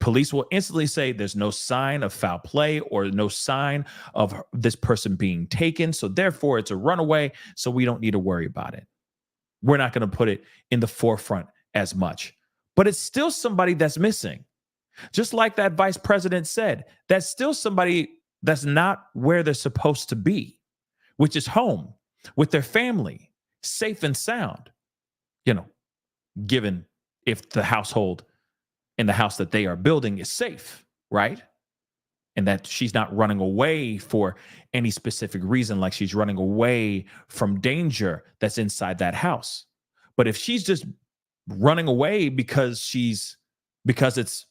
police will instantly say there's no sign of foul play or no sign of this person being taken. So therefore, it's a runaway. So we don't need to worry about it. We're not going to put it in the forefront as much. But it's still somebody that's missing. Just like that vice president said, that's still somebody that's not where they're supposed to be, which is home with their family, safe and sound, given if the household in the house that they are building is safe, right? and that she's not running away for any specific reason, like she's running away from danger that's inside that house. But if she's just running away because it's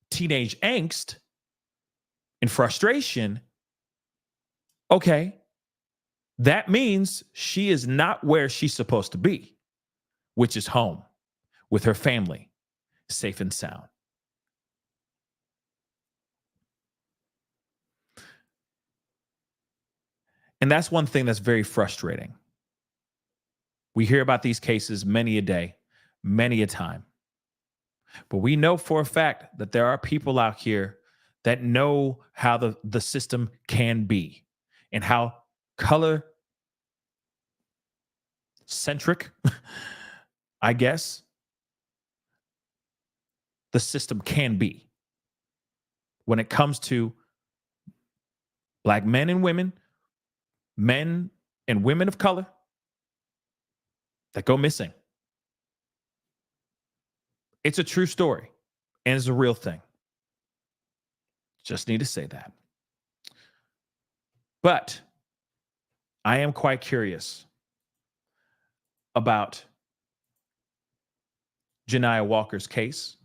teenage angst and frustration, okay, that means she is not where she's supposed to be, which is home with her family, safe and sound. And that's one thing that's very frustrating. We hear about these cases many a day, many a time. But we know for a fact that there are people out here that know how the system can be and how color centric, I guess, the system can be when it comes to Black men and women of color that go missing. It's a true story and it's a real thing. Just need to say that. But I am quite curious about Janiah Walker's case.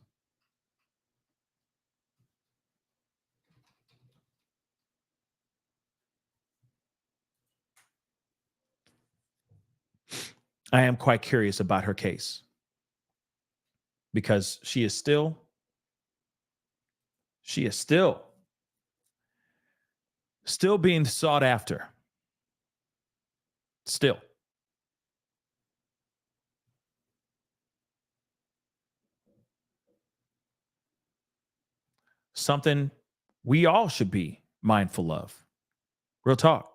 I am quite curious about her case because she is still being sought after. Still. Something we all should be mindful of. Real talk.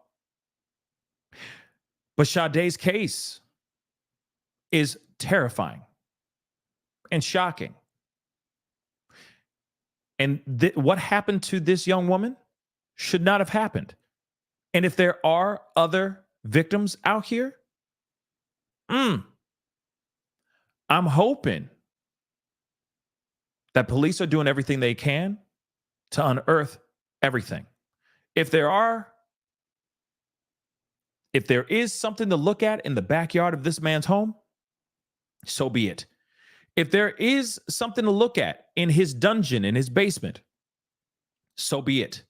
But Sade's case is terrifying and shocking. And what happened to this young woman should not have happened. And if there are other victims out here, I'm hoping that police are doing everything they can to unearth everything. If there is something to look at in the backyard of this man's home, so be it. If there is something to look at in his dungeon, in his basement, so be it.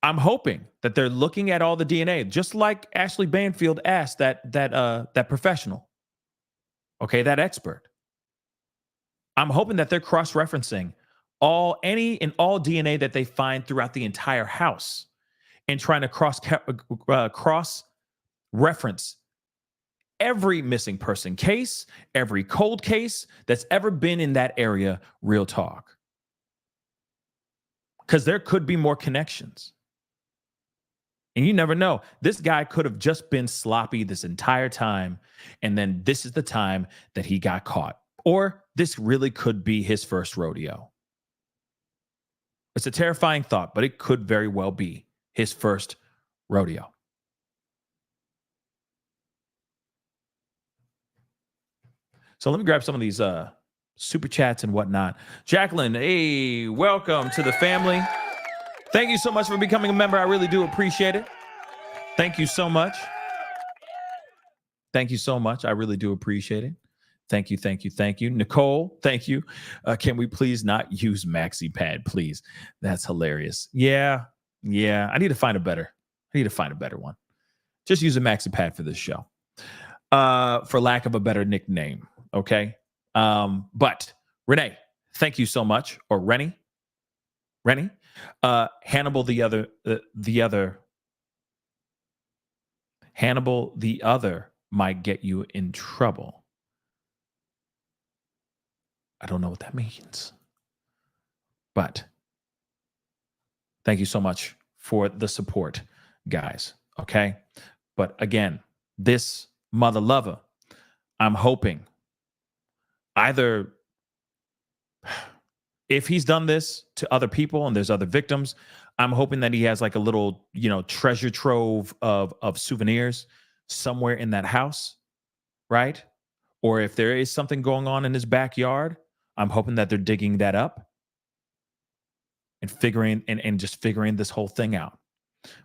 I'm hoping that they're looking at all the DNA, just like Ashley Banfield asked that professional, okay, that expert. I'm hoping that they're cross-referencing any and all DNA that they find throughout the entire house and trying to cross-reference every missing person case, every cold case that's ever been in that area, real talk. Because there could be more connections. And you never know. This guy could have just been sloppy this entire time, and then this is the time that he got caught. Or this really could be his first rodeo. It's a terrifying thought, but it could very well be his first rodeo. So let me grab some of these super chats and whatnot. Jacqueline, hey, welcome to the family. Thank you so much for becoming a member. I really do appreciate it. Thank you so much. Thank you so much. I really do appreciate it. Thank you, thank you, thank you. Nicole, thank you. Can we please not use MaxiPad, please? That's hilarious. Yeah. I need to find a better one. Just use a MaxiPad for this show. For lack of a better nickname. Okay. But Renee, thank you so much. Or Rennie. Hannibal the other might get you in trouble. I don't know what that means. But thank you so much for the support, guys. Okay. But again, this mother lover, I'm hoping either if he's done this to other people and there's other victims, I'm hoping that he has like a little, treasure trove of souvenirs somewhere in that house, right? Or if there is something going on in his backyard, I'm hoping that they're digging that up. and just figuring this whole thing out.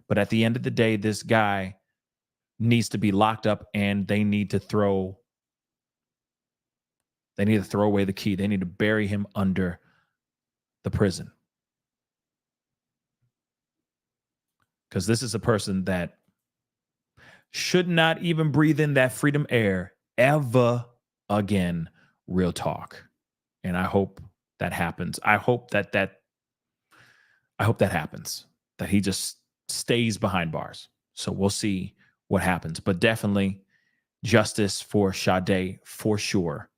But at the end of the day, this guy needs to be locked up, and they need to throw away the key. They need to bury him under the prison. Because this is a person that should not even breathe in that freedom air ever again. Real talk. And I hope that happens. I hope that happens, that he just stays behind bars. So we'll see what happens. But definitely justice for Sade for sure.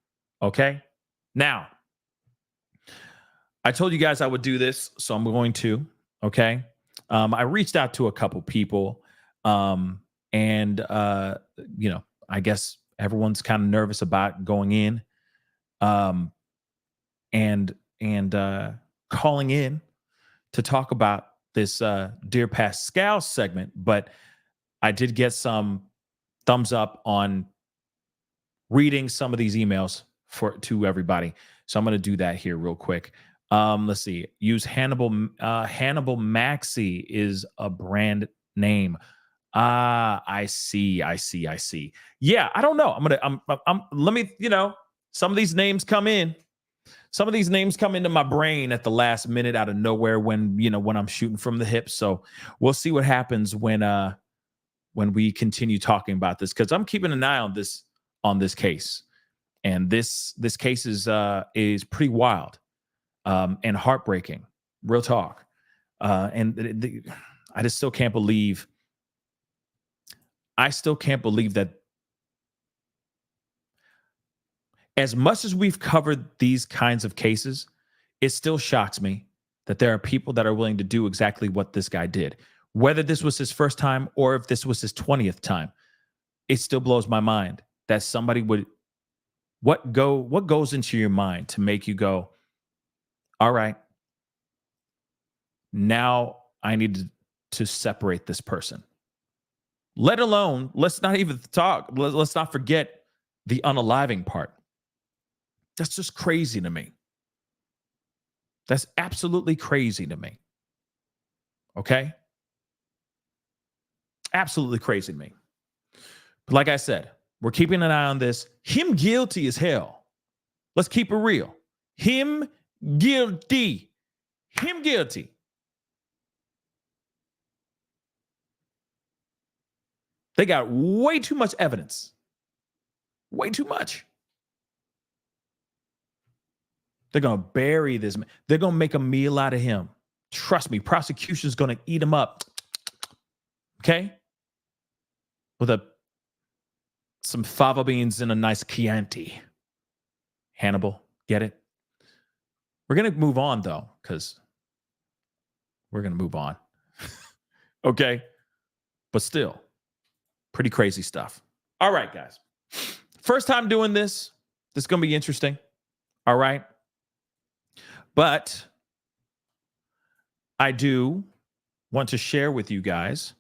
Okay? Now, I told you guys I would do this, so I'm going to. Okay? I reached out to a couple people, and I guess everyone's kind of nervous about going in, and calling in to talk about this Dear Pascal segment. But I did get some thumbs up on reading some of these emails to everybody, so I'm going to do that here real quick. Let's see. Use Hannibal Maxi is a brand name. I see. Yeah, I don't know. Let me, some of these names come in. Some of these names come into my brain at the last minute out of nowhere when I'm shooting from the hip. So we'll see what happens when we continue talking about this, because I'm keeping an eye on this case. And this case is pretty wild. And heartbreaking, real talk. I just still can't believe. I still can't believe that as much as we've covered these kinds of cases, it still shocks me that there are people that are willing to do exactly what this guy did. Whether this was his first time or if this was his 20th time, it still blows my mind that somebody would. What goes into your mind to make you go, all right, now I need to separate this person? Let alone, let's not even talk. Let's not forget the unaliving part. That's just crazy to me. That's absolutely crazy to me. Okay? Absolutely crazy to me. But like I said, we're keeping an eye on this. Him guilty as hell. Let's keep it real. Him guilty. Him guilty. They got way too much evidence. Way too much. They're going to bury this man. They're going to make a meal out of him. Trust me, prosecution's going to eat him up. Okay? With some fava beans and a nice Chianti. Hannibal, get it? We're going to move on, though, because we're going to move on. Okay? But still, pretty crazy stuff. All right, guys. First time doing this. This is going to be interesting. All right? But I do want to share with you guys.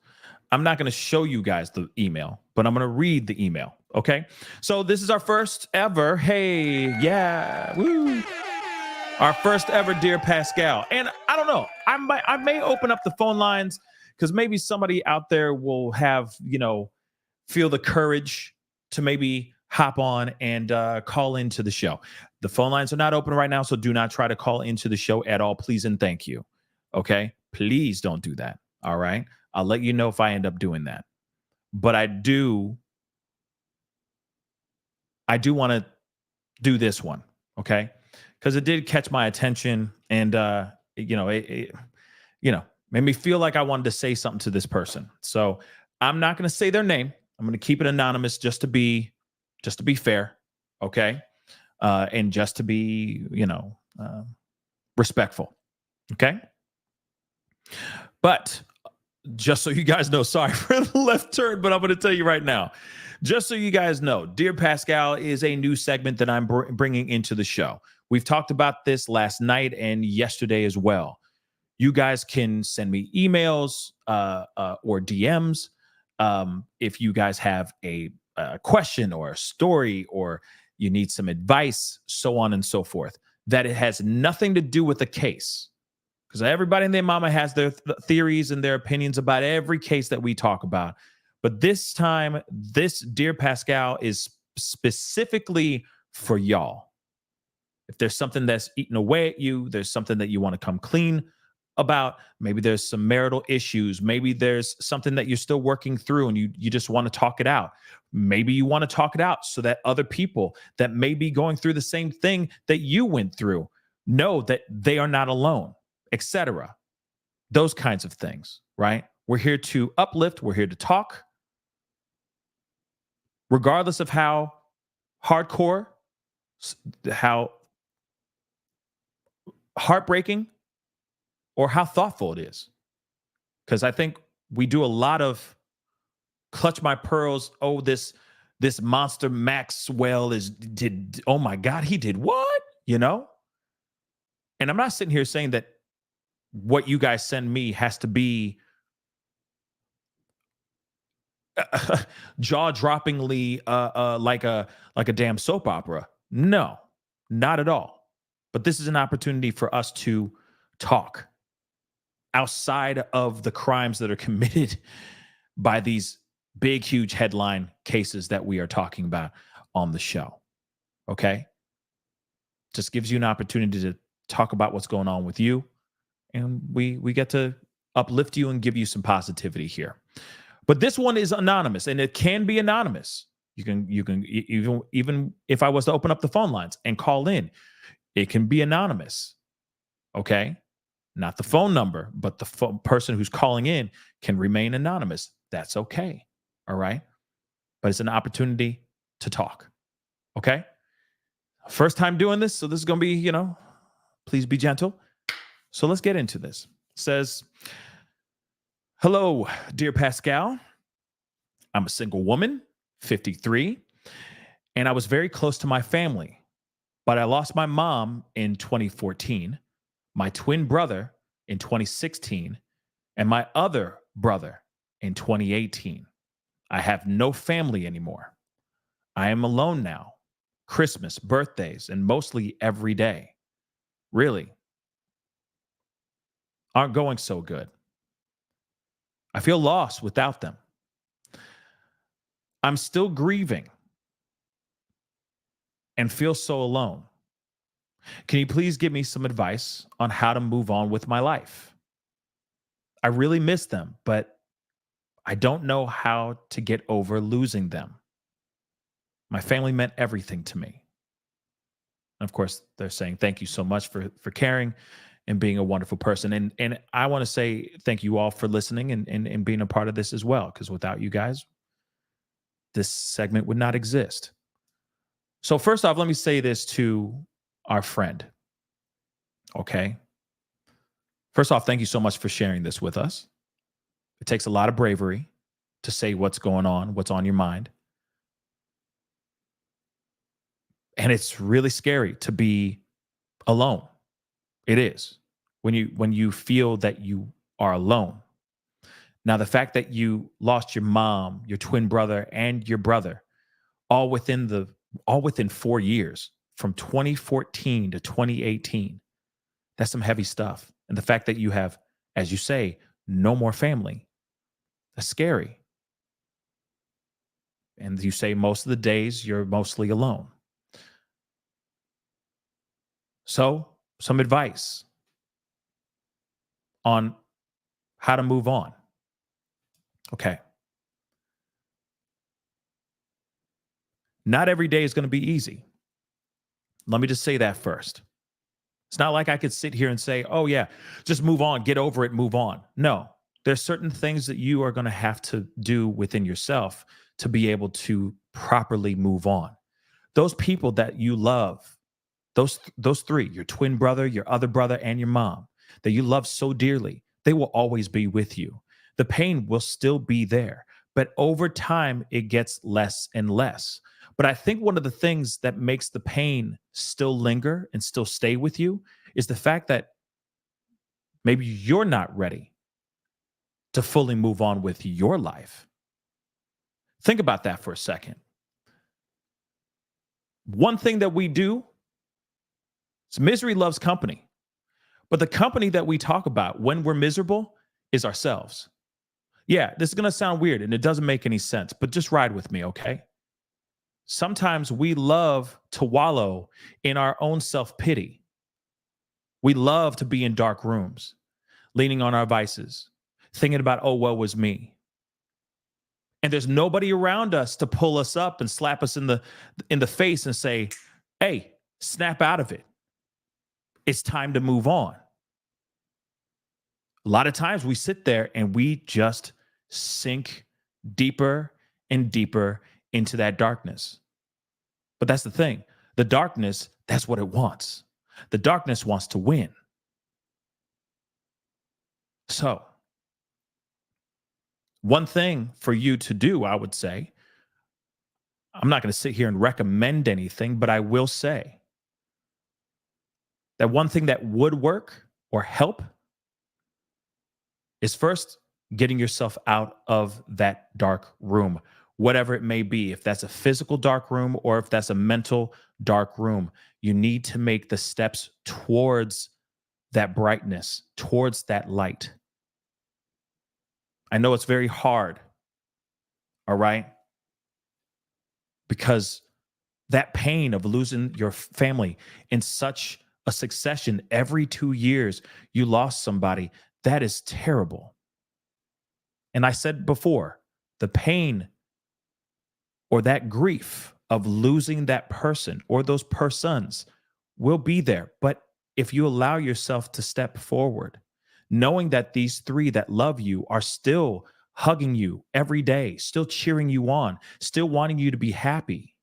I'm not going to show you guys the email, but I'm going to read the email. Okay? So this is our first ever. Hey, yeah. Woo. Our first ever Dear Pascal. And I don't know. I may open up the phone lines because maybe somebody out there will have, feel the courage to maybe hop on and call into the show. The phone lines are not open right now, so do not try to call into the show at all. Please and thank you. Okay? Please don't do that. All right? I'll let you know if I end up doing that. But I do want to do this one, okay? Because it did catch my attention, and it made me feel like I wanted to say something to this person. So I'm not going to say their name. I'm going to keep it anonymous just to be fair, okay? And just to be, respectful, okay? But just so you guys know, sorry for the left turn, but I'm going to tell you right now, just so you guys know, Dear Pascal is a new segment that I'm bringing into the show. We've talked about this last night and yesterday as well. You guys can send me emails or DMs if you guys have a question or a story or you need some advice, so on and so forth, that it has nothing to do with the case. because everybody and their mama has their theories and their opinions about every case that we talk about. But this time, this Dear Pascal is specifically for y'all. If there's something that's eating away at you, there's something that you want to come clean about, maybe there's some marital issues, maybe there's something that you're still working through and you just want to talk it out. Maybe you want to talk it out so that other people that may be going through the same thing that you went through know that they are not alone, etc. Those kinds of things, right? We're here to uplift, we're here to talk. Regardless of how hardcore, how heartbreaking, or how thoughtful it is. Because I think we do a lot of clutch my pearls. Oh, this monster Maxwell oh my God, he did what? You know? And I'm not sitting here saying that what you guys send me has to be jaw-droppingly like a damn soap opera. No, not at all. But this is an opportunity for us to talk outside of the crimes that are committed by these big, huge headline cases that we are talking about on the show. Okay? Just gives you an opportunity to talk about what's going on with you. And we get to uplift you and give you some positivity here. But this one is anonymous, and it can be anonymous. You can even if I was to open up the phone lines and call in, it can be anonymous. Okay? Not the phone number, but the person who's calling in can remain anonymous. That's okay. All right? But it's an opportunity to talk. Okay? First time doing this, so this is going to be, please be gentle. So let's get into this. It says, hello, dear Pascal. I'm a single woman, 53, and I was very close to my family, but I lost my mom in 2014, my twin brother in 2016, and my other brother in 2018. I have no family anymore. I am alone now. Christmas, birthdays, and mostly every day. Really aren't going so good. I feel lost without them. I'm still grieving and feel so alone. Can you please give me some advice on how to move on with my life? I really miss them, but I don't know how to get over losing them. My family meant everything to me. And of course, they're saying thank you so much for caring and being a wonderful person. And I want to say thank you all for listening and being a part of this as well, because without you guys, this segment would not exist. So first off, let me say this to our friend. Okay? First off, thank you so much for sharing this with us. It takes a lot of bravery to say what's going on, what's on your mind. And it's really scary to be alone. It is. When you feel that you are alone. Now, the fact that you lost your mom, your twin brother, and your brother all within 4 years, from 2014 to 2018, that's some heavy stuff. And the fact that you have, as you say, no more family, that's scary. And you say most of the days you're mostly alone. So, some advice on how to move on. Okay. Not every day is going to be easy. Let me just say that first. It's not like I could sit here and say, oh yeah, just move on, get over it, move on. No, there's certain things that you are going to have to do within yourself to be able to properly move on. Those people that you love, those three, your twin brother, your other brother, and your mom, that you love so dearly, they will always be with you. The pain will still be there, but over time, it gets less and less. But I think one of the things that makes the pain still linger and still stay with you is the fact that maybe you're not ready to fully move on with your life. Think about that for a second. One thing that we do is misery loves company. But the company that we talk about when we're miserable is ourselves. Yeah, this is going to sound weird and it doesn't make any sense, but just ride with me, okay? Sometimes we love to wallow in our own self-pity. We love to be in dark rooms, leaning on our vices, thinking about, oh, woe was me. And there's nobody around us to pull us up and slap us in the face and say, hey, snap out of it. It's time to move on. A lot of times we sit there and we just sink deeper and deeper into that darkness. But that's the thing. The darkness, that's what it wants. The darkness wants to win. So, one thing for you to do, I would say, I'm not going to sit here and recommend anything, but I will say that one thing that would work or help is first getting yourself out of that dark room, whatever it may be. If that's a physical dark room or if that's a mental dark room, you need to make the steps towards that brightness, towards that light. I know it's very hard, all right? Because that pain of losing your family in such a succession, every 2 years you lost somebody, that is terrible. And I said before, the pain or that grief of losing that person or those persons will be there. But if you allow yourself to step forward, knowing that these three that love you are still hugging you every day, still cheering you on, still wanting you to be happy,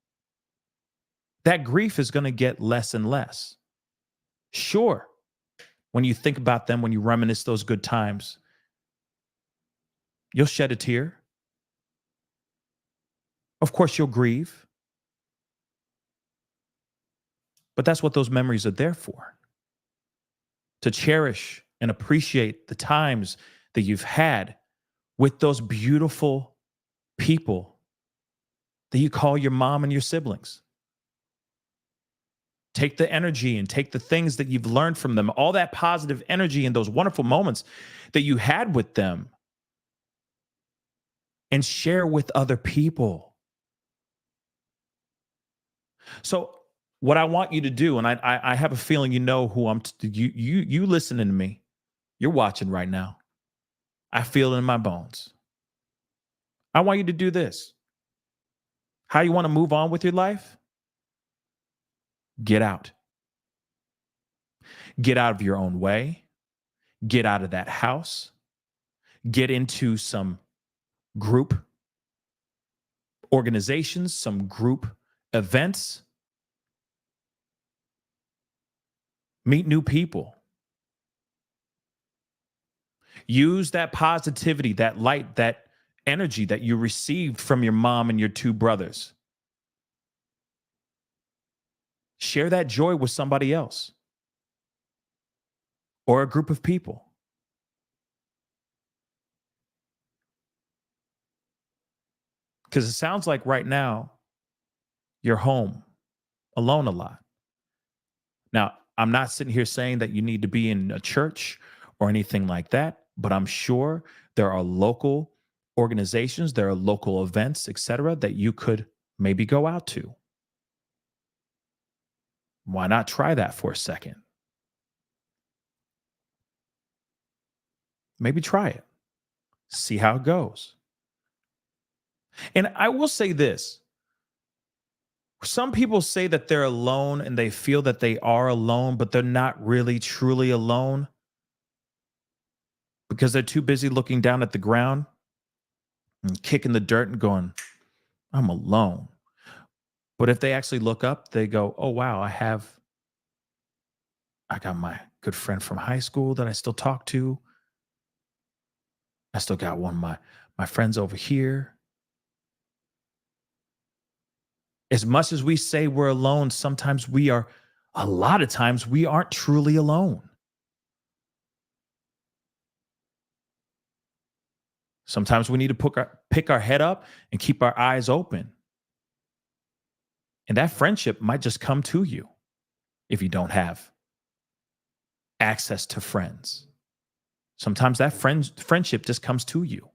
that grief is going to get less and less. Sure, when you think about them, when you reminisce those good times, you'll shed a tear. Of course, you'll grieve. But that's what those memories are there for. To cherish and appreciate the times that you've had with those beautiful people that you call your mom and your siblings. Take the energy and take the things that you've learned from them, all that positive energy and those wonderful moments that you had with them, and share with other people. So what I want you to do, and I have a feeling you know who you listening to me. You're watching right now. I feel it in my bones. I want you to do this. How you want to move on with your life? Get out. Get out of your own way. Get out of that house. Get into some group organizations, some group events. Meet new people. Use that positivity, that light, that energy that you received from your mom and your two brothers. Share that joy with somebody else or a group of people. Because it sounds like right now you're home alone a lot. Now, I'm not sitting here saying that you need to be in a church or anything like that, but I'm sure there are local organizations, there are local events, etc., that you could maybe go out to. Why not try that for a second? Maybe try it. See how it goes. And I will say this. Some people say that they're alone and they feel that they are alone, but they're not really truly alone because they're too busy looking down at the ground and kicking the dirt and going, I'm alone. But if they actually look up, they go, oh, wow, I got my good friend from high school that I still talk to. I still got one of my friends over here. As much as we say we're alone, sometimes a lot of times we aren't truly alone. Sometimes we need to pick our head up and keep our eyes open. And that friendship might just come to you if you don't have access to friends. Sometimes that friendship just comes to you.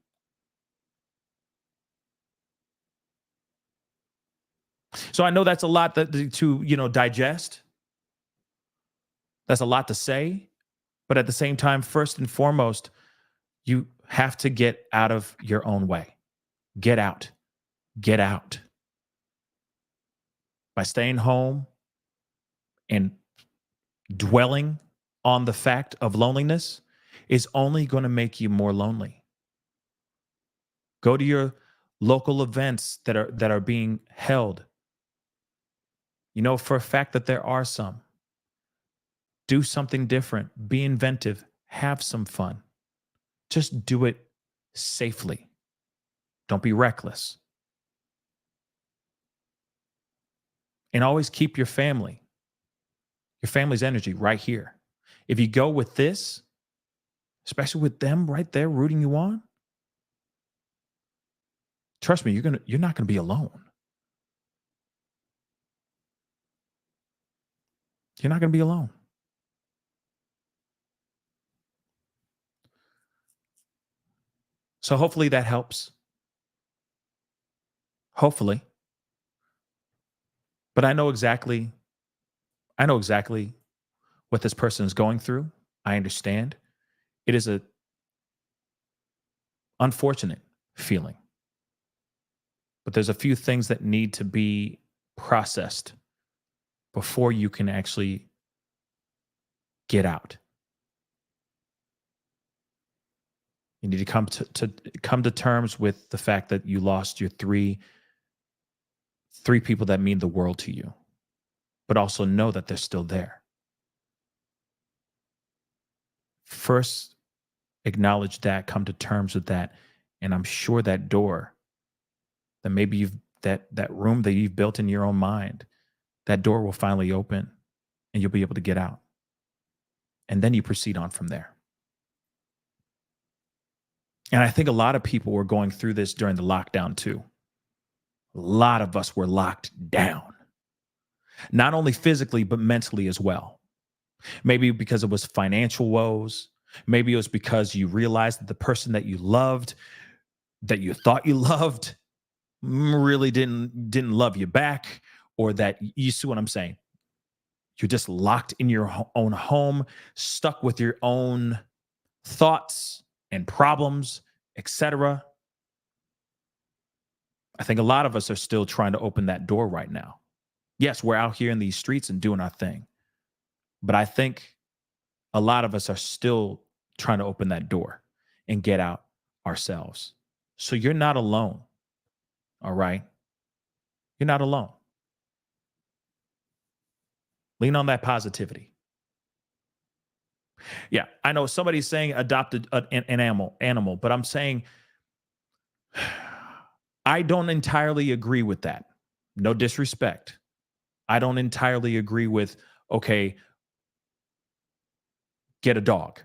So I know that's a lot to digest. That's a lot to say. But at the same time, first and foremost, you have to get out of your own way. Get out. Get out. By staying home and dwelling on the fact of loneliness is only going to make you more lonely. Go to your local events that are being held. You know for a fact that there are some. Do something different. Be inventive. Have some fun. Just do it safely. Don't be reckless. And always keep your family's energy right here. If you go with this, especially with them right there rooting you on, trust me, you're not gonna be alone. You're not gonna be alone. So hopefully that helps. Hopefully. But I know exactly what this person is going through. I understand. It is a unfortunate feeling. But there's a few things that need to be processed before you can actually get out. You need to come to terms with the fact that you lost your three people that mean the world to you, but also know that they're still there. First, acknowledge that, come to terms with that, and I'm sure that door that maybe that room that you've built in your own mind, that door will finally open and you'll be able to get out. And then you proceed on from there. And I think a lot of people were going through this during the lockdown too. A lot of us were locked down, not only physically, but mentally as well. Maybe because it was financial woes. Maybe it was because you realized that the person that you loved, that you thought you loved, really didn't love you back, or that, you see what I'm saying? You're just locked in your own home, stuck with your own thoughts and problems, etc. I think a lot of us are still trying to open that door right now. Yes, we're out here in these streets and doing our thing. But I think a lot of us are still trying to open that door and get out ourselves. So you're not alone. All right? You're not alone. Lean on that positivity. Yeah, I know somebody's saying adopted an animal, but I'm saying I don't entirely agree with that. No disrespect. I don't entirely agree with, okay, get a dog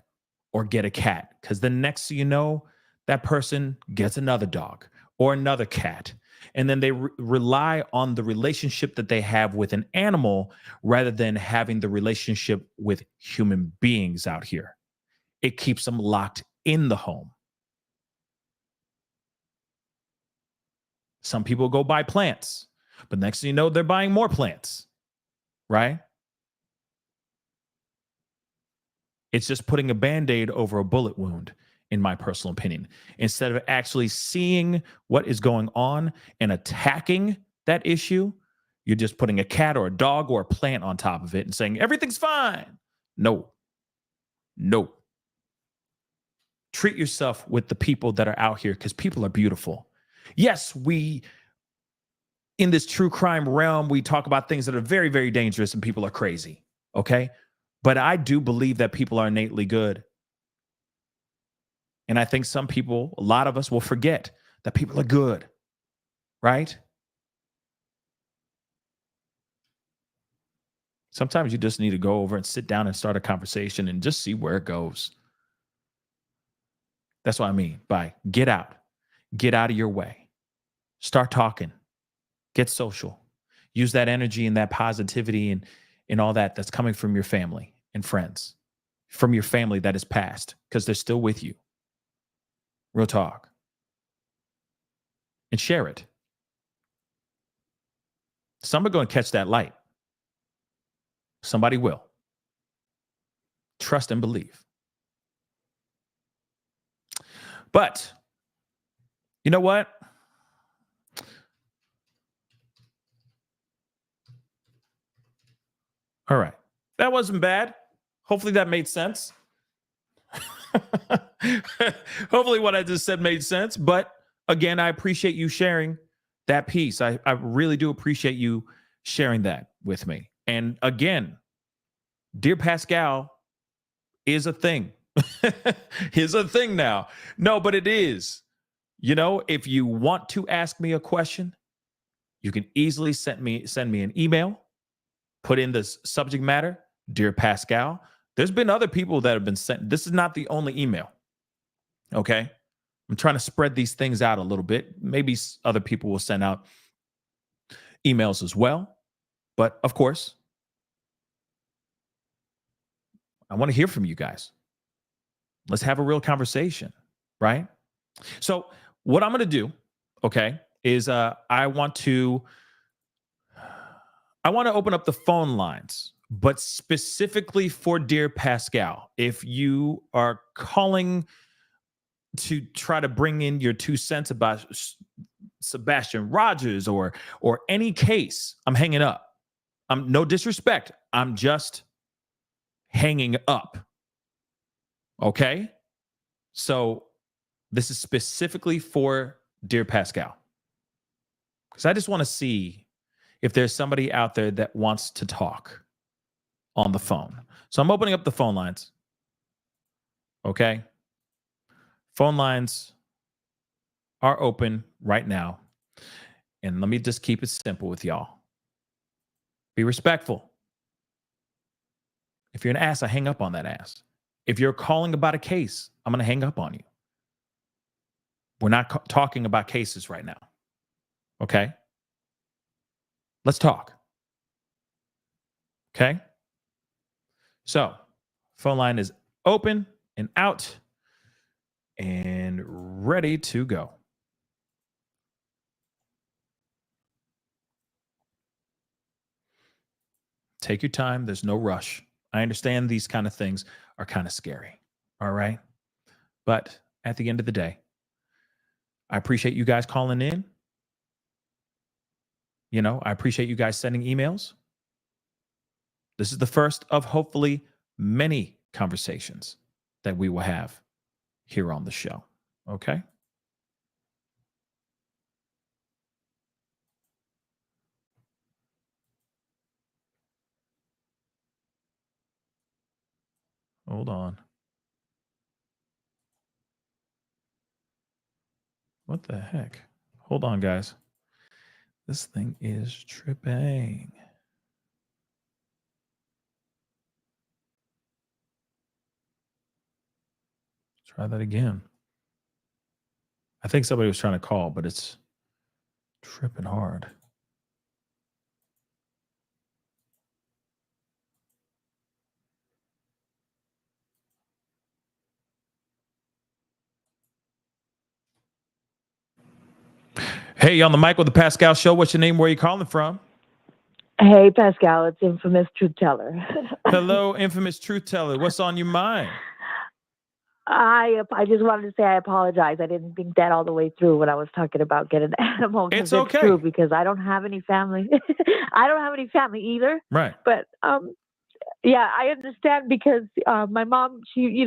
or get a cat, because the next thing you know, that person gets another dog or another cat. And then they rely on the relationship that they have with an animal rather than having the relationship with human beings out here. It keeps them locked in the home. Some people go buy plants, but next thing you know, they're buying more plants, right? It's just putting a Band-Aid over a bullet wound, in my personal opinion. Instead of actually seeing what is going on and attacking that issue, you're just putting a cat or a dog or a plant on top of it and saying, everything's fine. No. Treat yourself with the people that are out here, because people are beautiful. Yes, in this true crime realm, we talk about things that are very, very dangerous and people are crazy, okay? But I do believe that people are innately good. And I think some people, a lot of us, will forget that people are good, right? Sometimes you just need to go over and sit down and start a conversation and just see where it goes. That's what I mean by get out of your way, start talking, get social, use that energy and that positivity and all that's coming from your family and friends. from your family that is passed, because they're still with you. Real talk. And share it. Some are going to catch that light. Somebody will. Trust and believe. But you know what? All right. That wasn't bad. Hopefully that made sense. Hopefully what I just said made sense. But again, I appreciate you sharing that piece. I really do appreciate you sharing that with me. And again, Dear Pascal is a thing. Is a thing now. No, but it is. You know, if you want to ask me a question, you can easily send me an email, put in this subject matter, Dear Pascal. There's been other people that have been sent. This is not the only email. Okay. I'm trying to spread these things out a little bit. Maybe other people will send out emails as well. But of course, I want to hear from you guys. Let's have a real conversation, right? So what I'm going to do, okay, is I want to open up the phone lines, but specifically for Dear Pascal. If you are calling to try to bring in your 2 cents about Sebastian Rogers or any case, I'm hanging up. No disrespect. I'm just hanging up. Okay? So this is specifically for Dear Pascal. Because I just want to see if there's somebody out there that wants to talk on the phone. So I'm opening up the phone lines. Okay? Phone lines are open right now. And let me just keep it simple with y'all. Be respectful. If you're an ass, I hang up on that ass. If you're calling about a case, I'm going to hang up on you. We're not talking about cases right now. Okay? Let's talk. Okay? So, phone line is open and out and ready to go. Take your time. There's no rush. I understand these kind of things are kind of scary. All right? But at the end of the day, I appreciate you guys calling in. You know, I appreciate you guys sending emails. This is the first of hopefully many conversations that we will have here on the show. Okay? Hold on. What the heck? Hold on, guys. This thing is tripping. Try that again. I think somebody was trying to call, but it's tripping hard. Hey, on the mic with the Pascal Show. What's your name? Where are you calling from? Hey, Pascal. It's infamous truth teller. Hello, infamous truth teller. What's on your mind? I just wanted to say I apologize. I didn't think that all the way through when I was talking about getting an animal. It's okay. True, because I don't have any family. I don't have any family either. Right. But yeah, I understand because my mom, she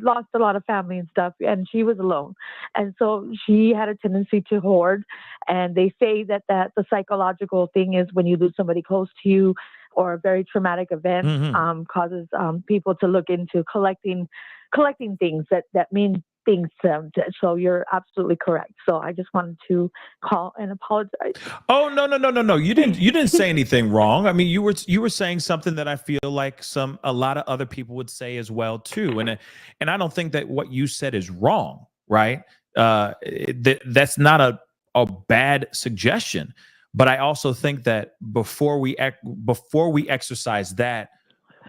lost a lot of family and stuff, and she was alone, and so she had a tendency to hoard. And they say that the psychological thing is when you lose somebody close to you, or a very traumatic event, causes people to look into collecting things that mean things to them. So you're absolutely correct. So I just wanted to call and apologize. Oh, no. You didn't say anything wrong. I mean, you were saying something that I feel like a lot of other people would say as well too. And I don't think that what you said is wrong, right? That's not a bad suggestion. But I also think that before we exercise that,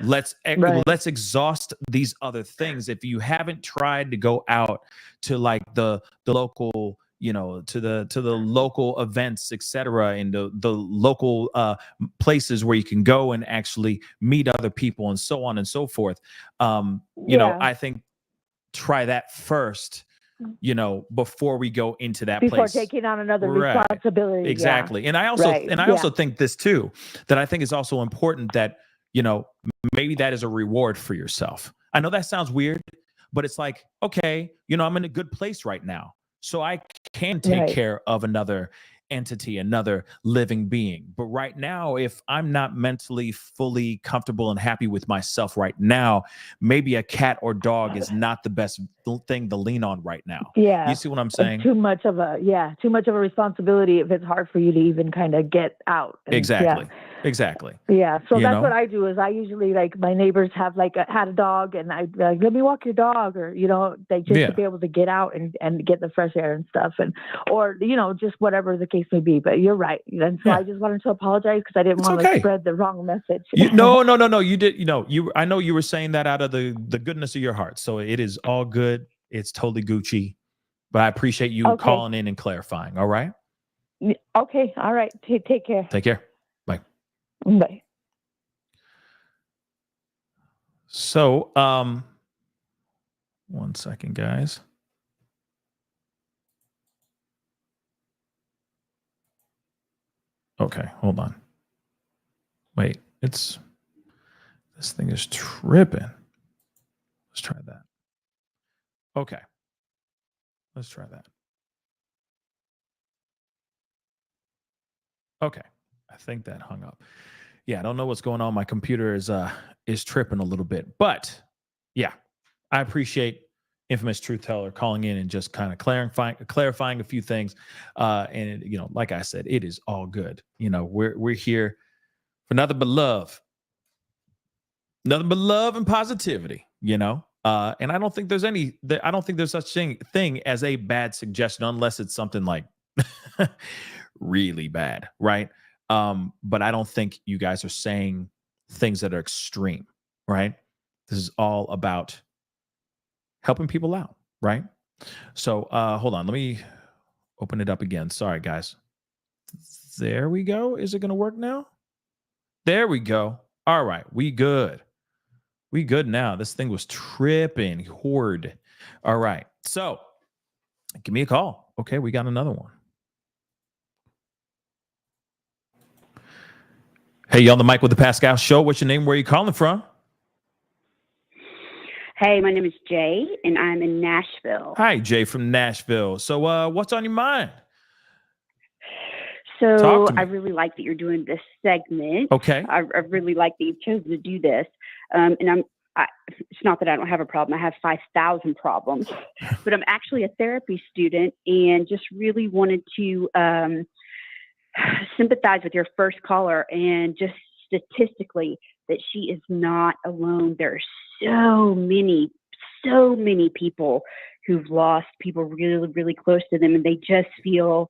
let's Right. let's exhaust these other things. If you haven't tried to go out to like the local, to the local events, etc., and the local places where you can go and actually meet other people and so on and so forth, I think try that first, before we go into that Before place. taking on another Right. responsibility. Exactly. Yeah. And I also Right. also think this too, that I think is also important that, maybe that is a reward for yourself. I know that sounds weird, but it's like, okay, I'm in a good place right now. So I can take Right. care of another entity, another living being. But right now, if I'm not mentally fully comfortable and happy with myself right now, maybe a cat or dog is not the best thing to lean on right now. Yeah. You see what I'm saying? Too much of a responsibility if it's hard for you to even kind of get out. And, Exactly. Yeah. Exactly. Yeah, so You that's know? what I do. Is I usually, like, my neighbors have had a dog, and I like, let me walk your dog, or they just Yeah. to be able to get out and get the fresh air and stuff, or just whatever the case may be. But you're right, and so Yeah. I just wanted to apologize because I didn't It's want okay. to spread the wrong message. No. You did. I know you were saying that out of the goodness of your heart. So it is all good. It's totally Gucci. But I appreciate you Okay. calling in and clarifying. All right. Okay, all right. Take care. Take care. Bye. Bye. So, 1 second, guys. Okay, hold on. Wait, this thing is tripping. Let's try that. Okay. Let's try that. Okay. I think that hung up. Yeah, I don't know what's going on. My computer is tripping a little bit. But yeah, I appreciate Infamous Truth Teller calling in and just kind of clarifying a few things. And like I said, it is all good. We're here for nothing but love. Nothing but love and positivity, and I don't think there's such thing as a bad suggestion unless it's something like really bad, right? But I don't think you guys are saying things that are extreme, right? This is all about helping people out, right? So hold on, let me open it up again. Sorry, guys. There we go. Is it going to work now? There we go. All right, we good. We good now. This thing was tripping. Horde. All right. So give me a call. Okay, we got another one. Hey, you on the mic with the Pascal Show. What's your name? Where are you calling from? Hey, my name is Jay, and I'm in Nashville. Hi, Jay from Nashville. So what's on your mind? So I really like that you're doing this segment. Okay. I really like that you've chosen to do this. And it's not that I don't have a problem. I have 5,000 problems. But I'm actually a therapy student and just really wanted to sympathize with your first caller, and just statistically that she is not alone. There are so many people who've lost people really, really close to them, and they just feel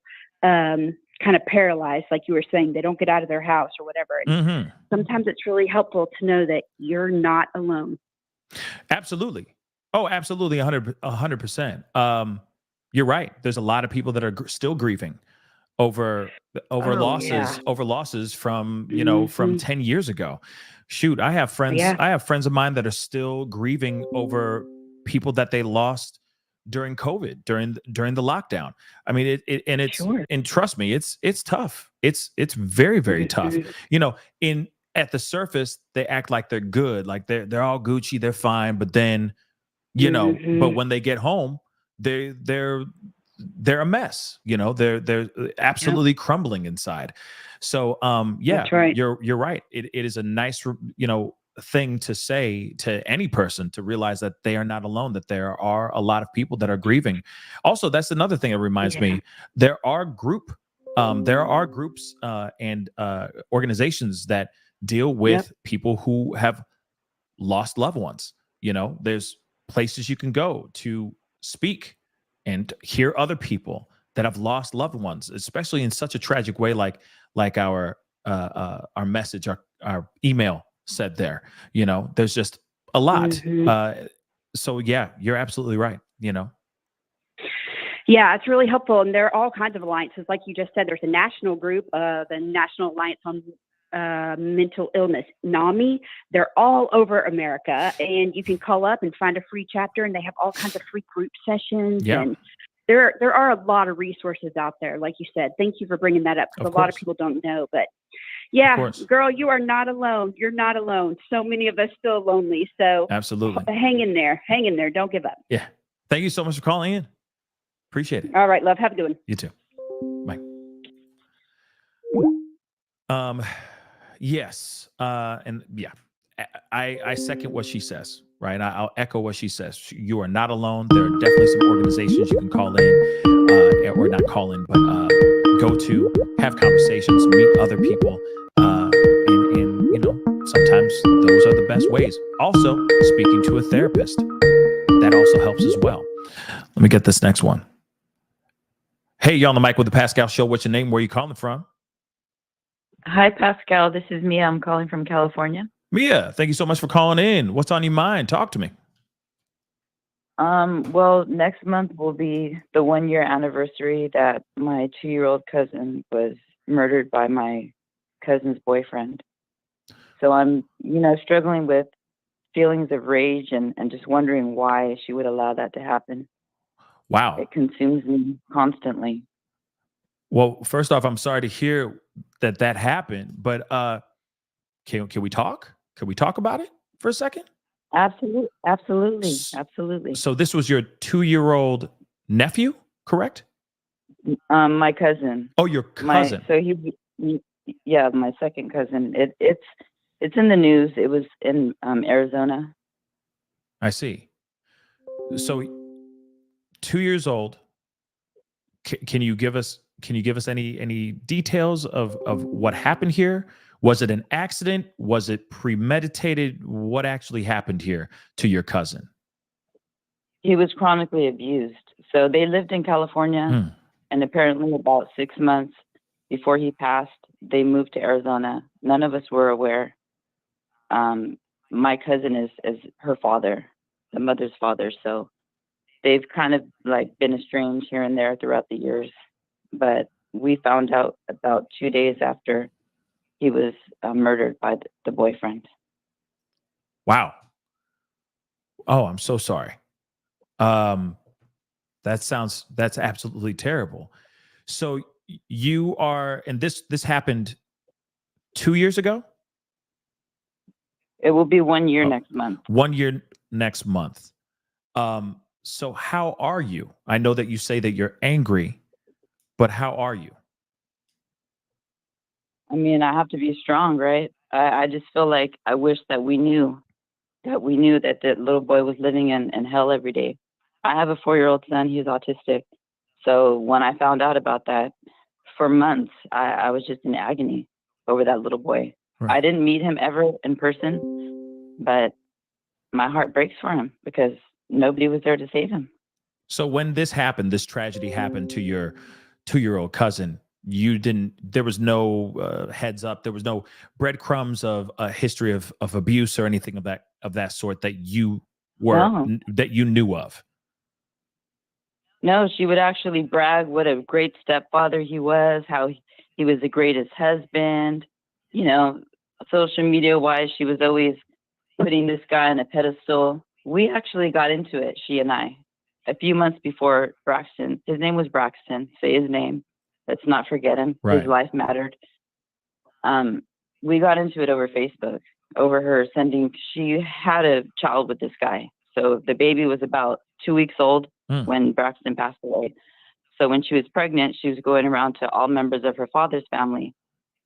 kind of paralyzed, like you were saying. They don't get out of their house or whatever. And sometimes it's really helpful to know that you're not alone. Absolutely. Oh, absolutely. 100%. You're right. There's a lot of people that are still grieving over losses from, from 10 years ago. Shoot, I have friends of mine that are still grieving over people that they lost during COVID, during the lockdown. I mean, and trust me, it's tough. It's very, very tough. At the surface, they act like they're good, like they're all Gucci, they're fine. But then, but when they get home, they're a mess. They're absolutely crumbling inside. So That's right. You're right. It is a nice thing to say to any person, to realize that they are not alone, that there are a lot of people that are grieving. Also, that's another thing that reminds me, there are groups and organizations that deal with people who have lost loved ones. There's places you can go to speak and hear other people that have lost loved ones, especially in such a tragic way, like our message, our email said there. You know, there's just a lot. Mhm. So yeah, you're absolutely right. You know, Yeah, it's really helpful. And there are all kinds of alliances. Like you just said, there's a national group, the National Alliance on Mental Illness, NAMI. They're all over America. And you can call up and find a free chapter, and they have all kinds of free group sessions. Yeah. And there are a lot of resources out there, like you said. Thank you for bringing that up, because Of a lot of course. people don't know. But Of yeah, course. girl, you are not alone. You're not alone. So many of us feel lonely. So Absolutely. hang in there. Hang in there. Don't give up. Yeah. Thank you so much for calling in. Appreciate it. All right, love. Have a good one. You too. Bye. Yes. And yeah, I second what she says, right? I'll echo what she says. You are not alone. There are definitely some organizations you can call in, or not call in, but go to, have conversations, meet other people. And you know, sometimes those are the best ways. Also, speaking to a therapist, that also helps as well. Let me get this next one. Hey, you on the mic with the Pascal Show. What's your name? Where are you calling from? Hi, Pascal. This is Mia. I'm calling from California. Mia, thank you so much for calling in. What's on your mind? Talk to me. Well, next month will be the 1-year anniversary that my 2-year-old cousin was murdered by my cousin's boyfriend. So I'm, struggling with feelings of rage and just wondering why she would allow that to happen. Wow. It consumes me constantly. Well, first off, I'm sorry to hear that happened, but can we talk? Can we talk about it for a second? Absolutely. So this was your 2-year-old nephew, correct? My cousin. Oh, your cousin. My second cousin. It's in the news. It was in Arizona. I see. So 2 years old. Can you give us any details of what happened here? Was it an accident? Was it premeditated? What actually happened here to your cousin? He was chronically abused. So they lived in California, and apparently about 6 months before he passed, they moved to Arizona. None of us were aware. My cousin is her father, the mother's father. So they've kind of like been estranged here and there throughout the years. But we found out about 2 days after he was murdered by the boyfriend. Wow. Oh, I'm so sorry. That's absolutely terrible. So you are, and this happened 2 years ago? It will be 1 year next month. 1 year next month. So how are you? I know that you say that you're angry, but how are you? I mean, I have to be strong, right? I just feel like I wish that we knew that the little boy was living in hell every day. I have a 4-year-old son. He's autistic. So when I found out about that, for months, I was just in agony over that little boy. Right. I didn't meet him ever in person, but my heart breaks for him because nobody was there to save him. So when this tragedy happened to your 2-year-old cousin, there was no heads up, there was no breadcrumbs of a history of abuse or anything of that sort that you knew of? No, she would actually brag what a great stepfather he was, how he was the greatest husband. Social media wise, she was always putting this guy on a pedestal. We actually got into it, she and I, a few months before Braxton. His name was Braxton. Say his name. Let's not forget him. Right. His life mattered. We got into it over Facebook, over her she had a child with this guy. So the baby was about 2 weeks old when Braxton passed away. So when she was pregnant, she was going around to all members of her father's family,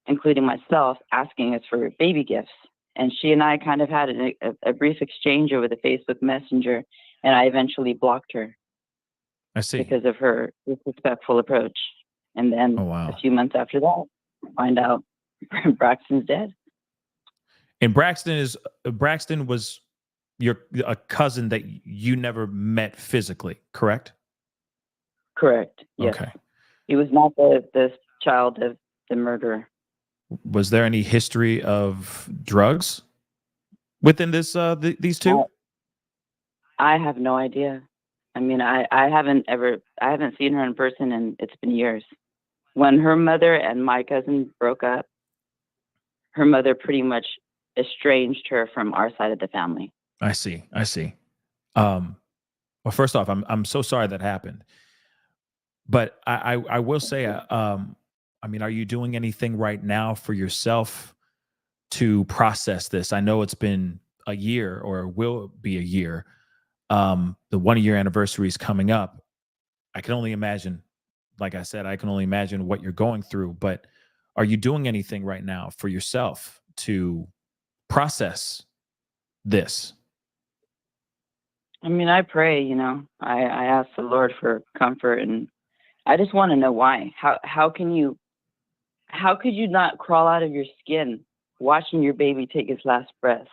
including myself, asking us for baby gifts. And she and I kind of had a brief exchange over the Facebook Messenger, and I eventually blocked her. I see. Because of her disrespectful approach. And then a few months after that, find out Braxton's dead. And Braxton was a cousin that you never met physically, correct? Correct. Yes. Okay. He was not the child of the murderer. Was there any history of drugs within this these two? I have no idea. I mean, I haven't seen her in person, and it's been years. When her mother and my cousin broke up, her mother pretty much estranged her from our side of the family. I see. Well, first off, I'm so sorry that happened. But I will say, I mean, are you doing anything right now for yourself to process this? I know it's been a year, or will be a year. The 1 year anniversary is coming up. I can only imagine, like I said, I can only imagine what you're going through. But are you doing anything right now for yourself to process this? I mean, I pray, I ask the Lord for comfort, and I just want to know why. How could you not crawl out of your skin watching your baby take his last breath?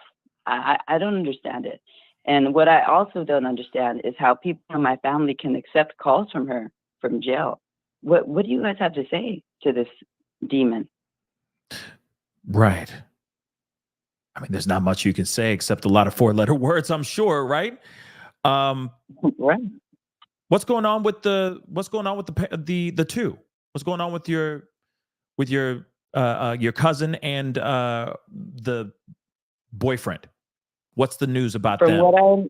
I don't understand it. And what I also don't understand is how people in my family can accept calls from her from jail. What do you guys have to say to this demon? Right. I mean, there's not much you can say except a lot of 4-letter words, I'm sure, right? Right. What's going on with the two? What's going on with your cousin and the boyfriend? What's the news about them?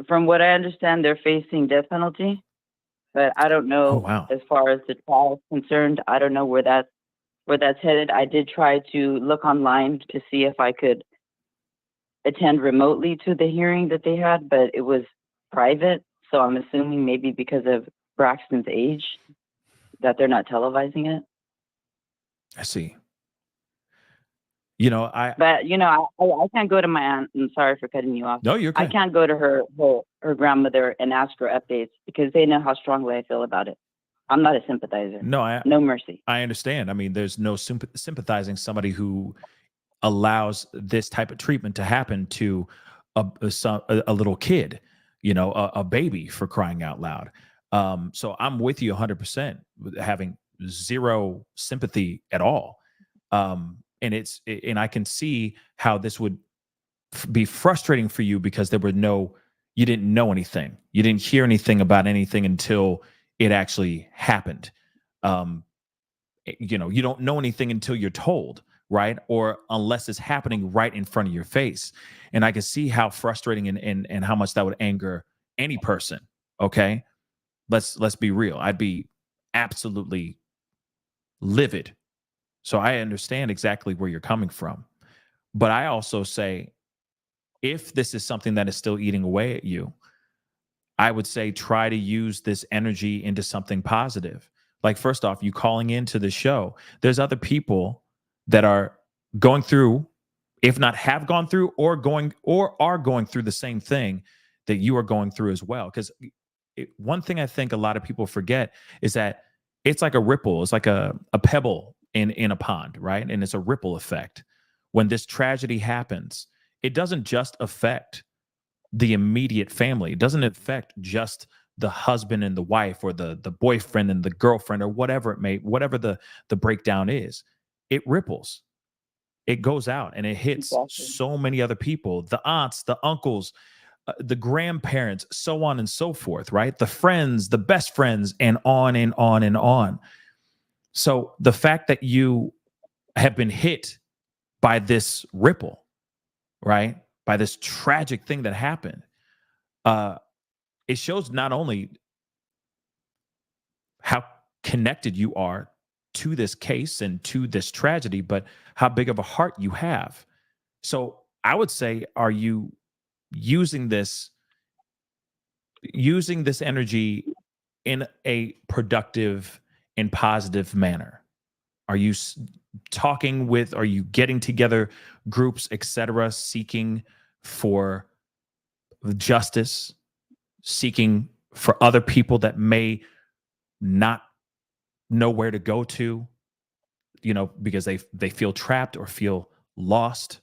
From what I understand, they're facing death penalty, but I don't know. Oh, wow. As far as the trial is concerned, I don't know where that's headed. I did try to look online to see if I could attend remotely to the hearing that they had, but it was private. So I'm assuming maybe because of Braxton's age that they're not televising it. I see. I can't go to my aunt. I'm sorry for cutting you off. No, you're okay. I can't go to her grandmother and ask for updates because they know how strongly I feel about it. I'm not a sympathizer. No mercy. I understand. I mean, there's no sympathizing somebody who allows this type of treatment to happen to a little kid, a baby, for crying out loud. So I'm with you 100%, having zero sympathy at all. And I can see how this would be frustrating for you because you didn't know anything. You didn't hear anything about anything until it actually happened. You don't know anything until you're told, right? Or unless it's happening right in front of your face. And I can see how frustrating and how much that would anger any person. Okay. Let's be real. I'd be absolutely livid. So I understand exactly where you're coming from. But I also say, if this is something that is still eating away at you, I would say try to use this energy into something positive. Like, first off, you calling into the show, there's other people that are going through, if not have gone through, or are going through the same thing that you are going through as well. Because one thing I think a lot of people forget is that it's like a ripple. It's like a pebble in a pond, right? And it's a ripple effect. When this tragedy happens, it doesn't just affect the immediate family. It doesn't affect just the husband and the wife, or the boyfriend and the girlfriend, or whatever the breakdown is. It ripples. It goes out and it hits so many other people, the aunts, the uncles, the grandparents, so on and so forth, right? The friends, the best friends, and on and on and on. So the fact that you have been hit by this ripple, right? By this tragic thing that happened, it shows not only how connected you are to this case and to this tragedy, but how big of a heart you have. So I would say, are you using this energy in a productive and positive manner? Are you are you getting together groups, etc., seeking for justice, seeking for other people that may not know where to go to, because they feel trapped or feel lost,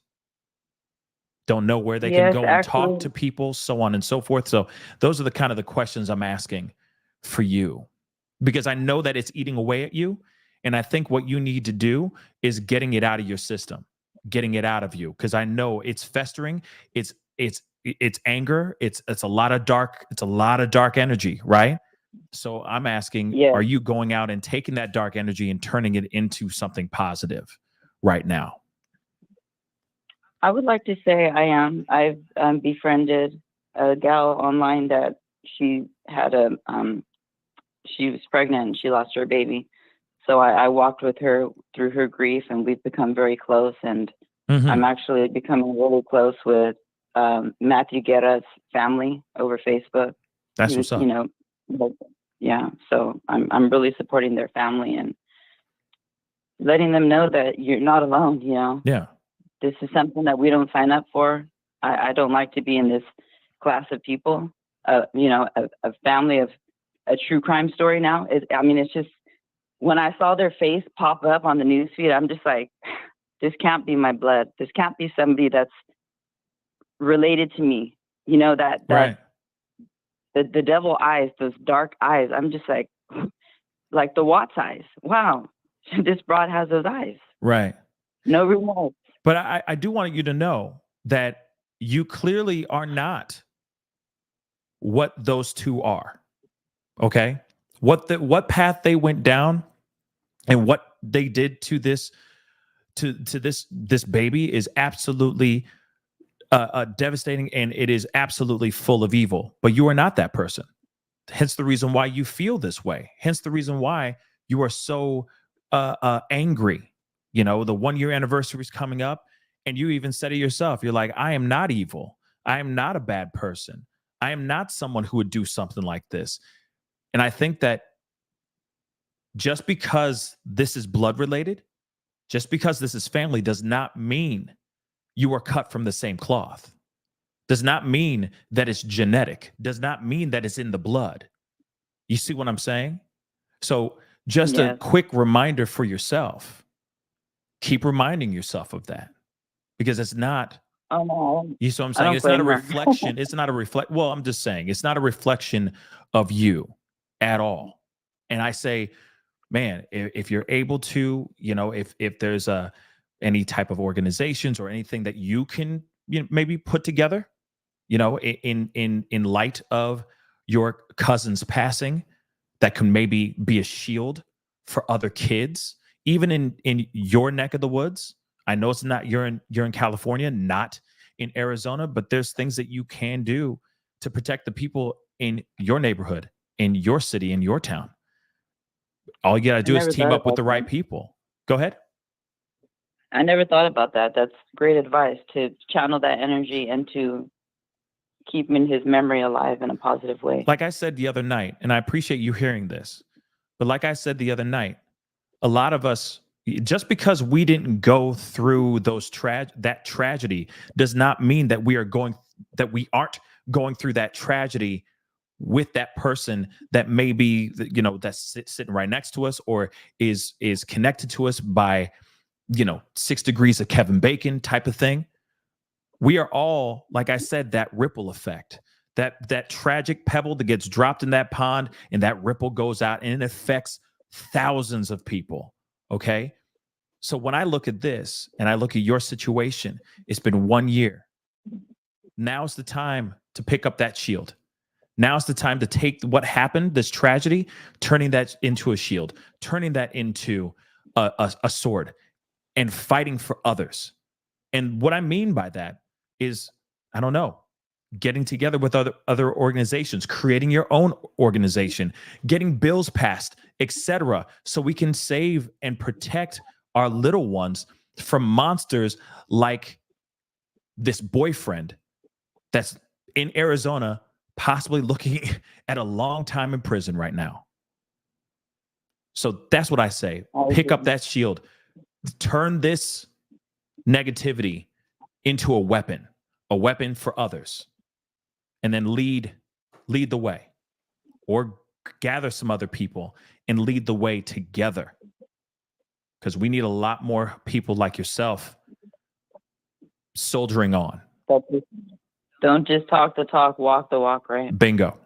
don't know where they can go and talk to people, so on and so forth. So those are the kind of the questions I'm asking for you, because I know that it's eating away at you. And I think what you need to do is getting it out of your system, getting it out of you, because I know it's festering. It's anger. It's a lot of dark energy, right? So I'm asking, are you going out and taking that dark energy and turning it into something positive right now? I would like to say I am. I've befriended a gal online that she had she was pregnant and she lost her baby. So I walked with her through her grief, and we've become very close. And I'm actually becoming really close with Matthew Guerra's family over Facebook. That's what's up. You know, yeah. So I'm really supporting their family and letting them know that you're not alone. You know. Yeah. This is something that we don't sign up for. I don't like to be in this class of people. You know, a family of a true crime story now. It's just, when I saw their face pop up on the newsfeed, I'm just like, this can't be my blood. This can't be somebody that's related to me. You know, that right. the devil eyes, those dark eyes. I'm just like the Watts eyes. Wow, this broad has those eyes. Right. No remorse. But I do want you to know that you clearly are not what those two are. Okay? What path they went down and what they did to this this baby is absolutely devastating, and it is absolutely full of evil. But you are not that person. Hence the reason why you feel this way. Hence the reason why you are so angry. You know, the 1-year anniversary is coming up, and you even said it yourself. You're like, I am not evil. I am not a bad person. I am not someone who would do something like this. And I think that just because this is blood related, just because this is family, does not mean you are cut from the same cloth. Does not mean that it's genetic. Does not mean that it's in the blood. You see what I'm saying? So just a quick reminder for yourself. Keep reminding yourself of that, because it's not. Oh, no. You see what I'm saying? It's not a reflection. It's not a reflect. Well, I'm just saying it's not a reflection of you at all. And I say, man, if you're able to, you know, if there's any type of organizations or anything that you can, you know, maybe put together, you know, in light of your cousin's passing, that can maybe be a shield for other kids, even in your neck of the woods. I know it's not, you're in California, not in Arizona, but there's things that you can do to protect the people in your neighborhood, in your city, in your town. All you got to do is team up with the right people. Go ahead. I never thought about that. That's great advice, to channel that energy and to keep his memory alive in a positive way. Like I said the other night, and I appreciate you hearing this, but like I said the other night, a lot of us, just because we didn't go through that tragedy does not mean that we aren't going through that tragedy with that person that may be, you know, that's sitting right next to us, or is connected to us by, you know, 6 degrees of Kevin Bacon type of thing. We are all, like I said, that ripple effect, that tragic pebble that gets dropped in that pond, and that ripple goes out and it affects thousands of people. Okay. So when I look at this and I look at your situation, it's been 1 year. Now's the time to pick up that shield. Now's the time to take what happened, this tragedy, turning that into a shield, turning that into a sword, and fighting for others. And what I mean by that is, I don't know, getting together with other organizations, creating your own organization, getting bills passed, etc., so we can save and protect our little ones from monsters like this boyfriend that's in Arizona, possibly looking at a long time in prison right now. So that's what I say. Pick up that shield. Turn this negativity into a weapon for others, and then lead the way, or gather some other people and lead the way together. Because we need a lot more people like yourself soldiering on. Don't just talk the talk, walk the walk, right? Bingo.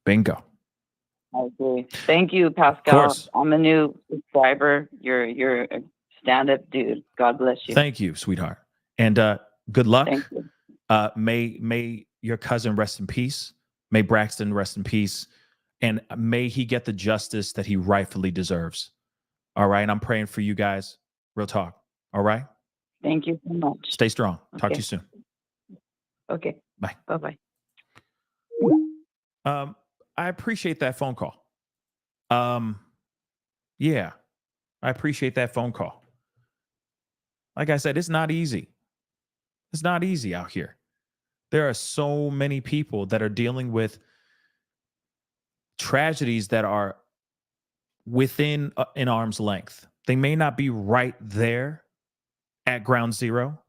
I agree. Thank you, Pascal. I'm a new subscriber. You're stand-up dude. God bless you. Thank you, sweetheart. And good luck. Thank you. May your cousin rest in peace. May Braxton rest in peace. And may he get the justice that he rightfully deserves. All right. I'm praying for you guys. Real talk. All right. Thank you so much. Stay strong. Talk to Okay. you soon. Okay. Bye. Bye-bye. I appreciate that phone call. Yeah, I appreciate that phone call. Like I said, it's not easy. It's not easy out here. There are so many people that are dealing with tragedies that are within an arm's length. They may not be right there at ground zero,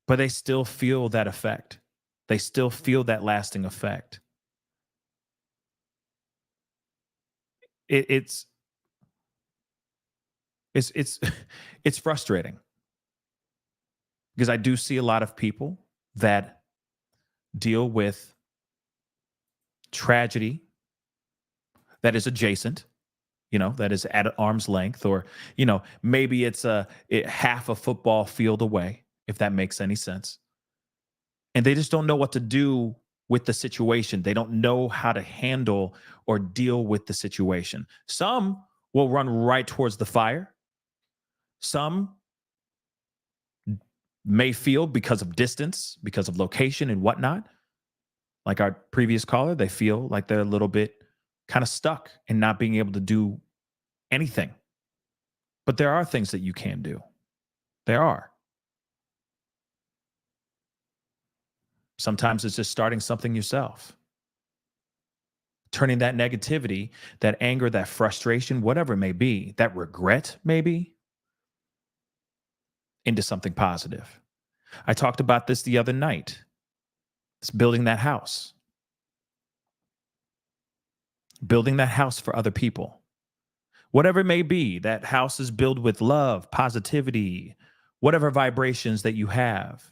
but they still feel that effect. They still feel that lasting effect. It's frustrating because I do see a lot of people that deal with tragedy that is adjacent, that is at arm's length, or, maybe it's half a football field away, if that makes any sense. And they just don't know what to do with the situation. They don't know how to handle or deal with the situation. Some will run right towards the fire. Some may feel, because of distance, because of location and whatnot, like our previous caller, they feel like they're a little bit kind of stuck and not being able to do anything. But there are things that you can do. There are. Sometimes it's just starting something yourself. Turning that negativity, that anger, that frustration, whatever it may be, that regret maybe, into something positive. I talked about this the other night. It's building that house. Building that house for other people. Whatever it may be, that house is built with love, positivity, whatever vibrations that you have.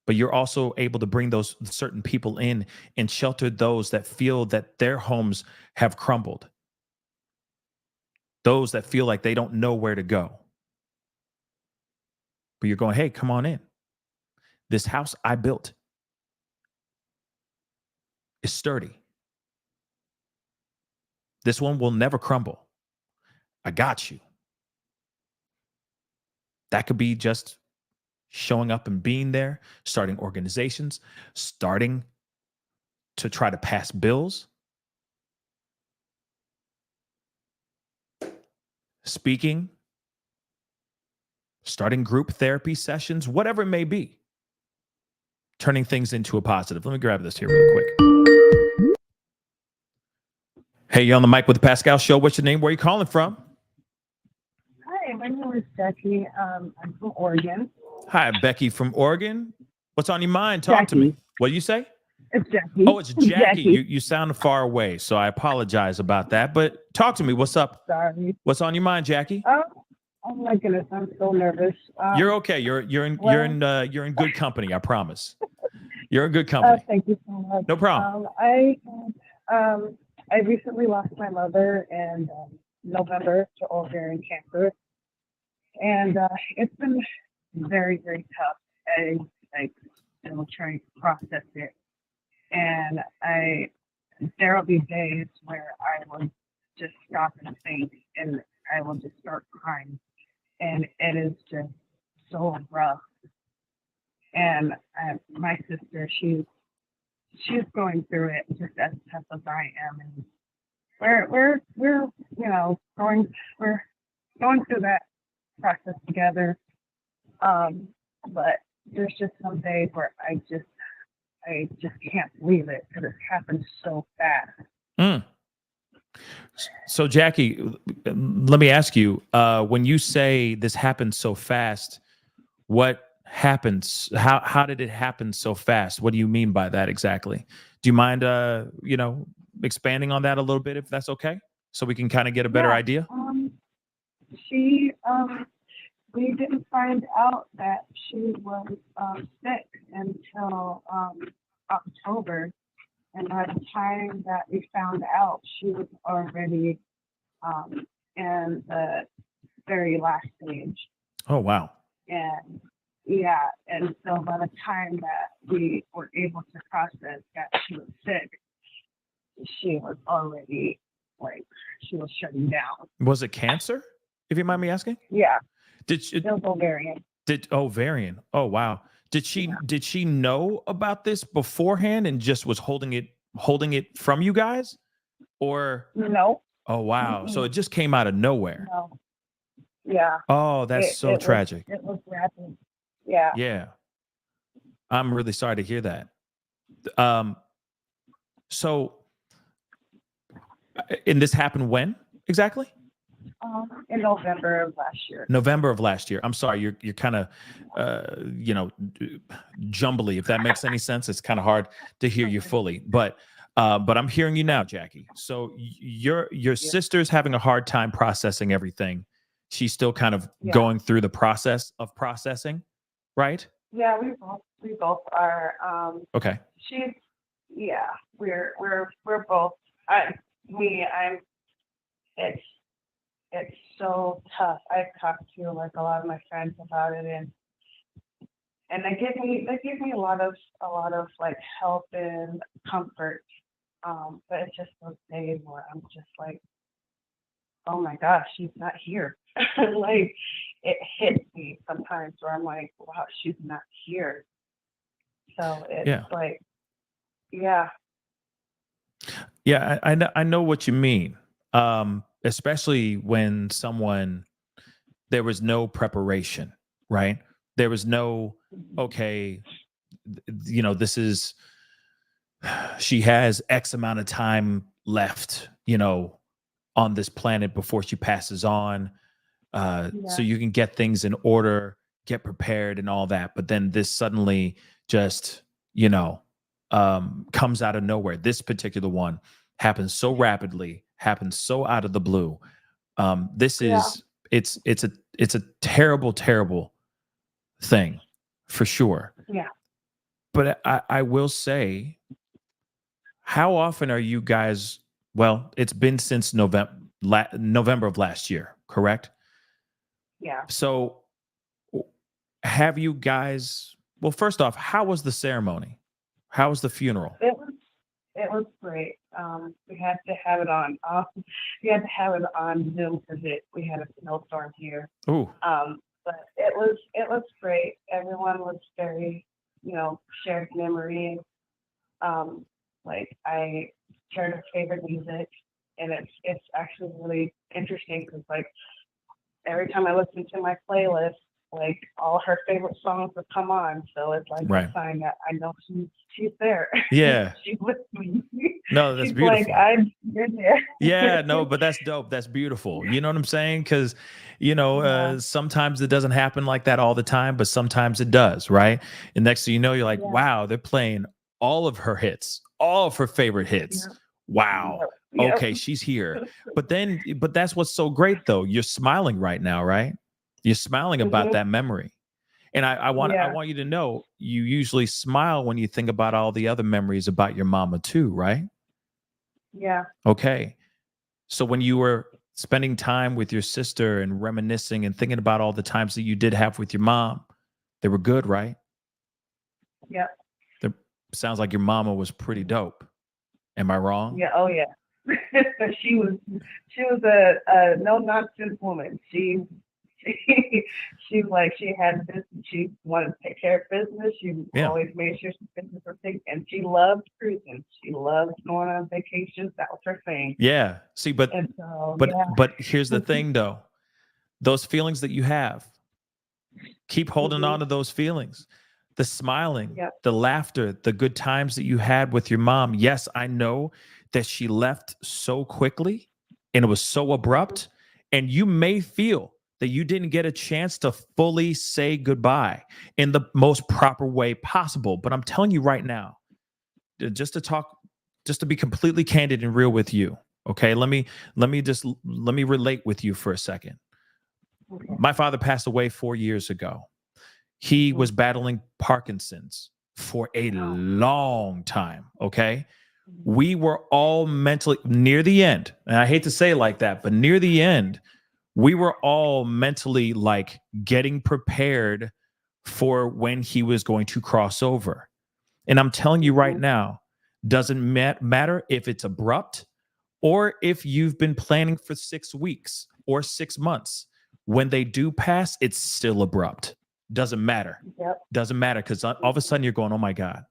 But you're also able to bring those certain people in and shelter those that feel that their homes have crumbled. Those that feel like they don't know where to go. But you're going, hey, come on in. This house I built is sturdy. This one will never crumble. I got you. That could be just showing up and being there, starting organizations, starting to try to pass bills, speaking, starting group therapy sessions, whatever it may be, turning things into a positive. Let me grab this here real quick. Hey, you're on the mic with the Pascal Show. What's your name? Where are you calling from? Hi, my name is Jackie. I'm from Oregon. Hi, Becky from Oregon. What's on your mind? Talk to me. What do you say? It's Jackie. Oh, it's Jackie. You sound far away, so I apologize about that. But talk to me. What's up? Sorry. What's on your mind, Jackie? Oh my goodness, I'm so nervous. You're okay. You're in good company. I promise. You're in good company. Thank you so much. No problem. I recently lost my mother in November to ovarian cancer, and it's been very, very tough. I still trying to process it, and there will be days where I will just stop and think, and I will just start crying, and it is just so rough. And my sister, she's going through it just as tough as I am, and we're going through that process together. But there's just some days where I just can't believe it because it happened so fast. So Jackie, let me ask you, when you say this happened so fast, what happens? How did it happen so fast? What do you mean by that exactly? Do you mind, expanding on that a little bit, if that's okay, so we can kind of get a better idea? We didn't find out that she was sick until October, and by the time that we found out, she was already in the very last stage. Oh, wow. And yeah, and so by the time that we were able to process that she was sick, she was already like, she was shutting down. Was it cancer, if you mind me asking? Yeah, Did she, it was ovarian. ovarian? Oh, wow. Did she know about this beforehand and just was holding it from you guys? Or No. oh, wow. So it just came out of nowhere. No. Yeah. Oh, that's so tragic. It was rapid. Yeah. Yeah. I'm really sorry to hear that. So and this happened when exactly? In November of last year. November of last year. I'm sorry, you're kind of jumbly, if that makes any sense. It's kind of hard to hear you fully, but I'm hearing you now, Jackie. So your sister's having a hard time processing everything. She's still kind of going through the process of processing, right? Yeah, we both are. Okay. We're both. It's so tough. I've talked to like a lot of my friends about it, and they give me a lot of like help and comfort. But it's just those days where I'm just like, oh my gosh, she's not here. Like it hits me sometimes where I'm like, wow, she's not here. So it's like, yeah. Yeah, I know what you mean. Especially when there was no preparation, right? There was no, okay, this is, she has X amount of time left, on this planet before she passes on. So you can get things in order, get prepared and all that. But then this suddenly just, comes out of nowhere. This particular one happens so rapidly, happens so out of the blue. This is, it's a terrible, terrible thing for sure. Yeah. But I will say, how often are you guys, well, it's been since November of last year, correct? Yeah. So have you guys, well, first off, how was the ceremony? How was the funeral? It was great. We had to have it on. We had to have it on Zoom because we had a snowstorm here. Ooh. But it was great. Everyone was very, shared memory. Like I shared her favorite music, and it's actually really interesting because like every time I listen to my playlist, like all her favorite songs would come on. So it's like a sign that I know she's there. Yeah. She's with me. No, that's She's beautiful. like, you're there. Yeah, no, but that's dope. That's beautiful. You know what I'm saying? Because, sometimes it doesn't happen like that all the time, but sometimes it does, right? And next thing you know, you're like, wow, they're playing all of her hits, all of her favorite hits. Yeah. Wow. Yeah. Okay, she's here. But that's what's so great though. You're smiling right now, right? You're smiling about that memory. And I want you to know, you usually smile when you think about all the other memories about your mama too, right? Yeah. Okay. So when you were spending time with your sister and reminiscing and thinking about all the times that you did have with your mom, they were good, right? Yeah. Sounds like your mama was pretty dope. Am I wrong? Yeah. Oh yeah. She was a no nonsense woman. She like she had business. She wanted to take care of business. She always made sure she business was taken, and she loved cruising. She loved going on vacations. That was her thing. Yeah. See, but here's the thing, though. Those feelings that you have, keep holding on to those feelings. The smiling, the laughter, the good times that you had with your mom. Yes, I know that she left so quickly, and it was so abrupt, and you may feel that you didn't get a chance to fully say goodbye in the most proper way possible. But I'm telling you right now, just to be completely candid and real with you. Okay. Let me relate with you for a second. Okay. My father passed away 4 years ago. He was battling Parkinson's for a long time. Okay. We were all mentally near the end. And I hate to say it like that, but near the end, we were all mentally like getting prepared for when he was going to cross over. And I'm telling you right now, doesn't matter if it's abrupt or if you've been planning for 6 weeks or 6 months. When they do pass, it's still abrupt. Doesn't matter. Yep. Doesn't matter, because all of a sudden you're going, oh my God,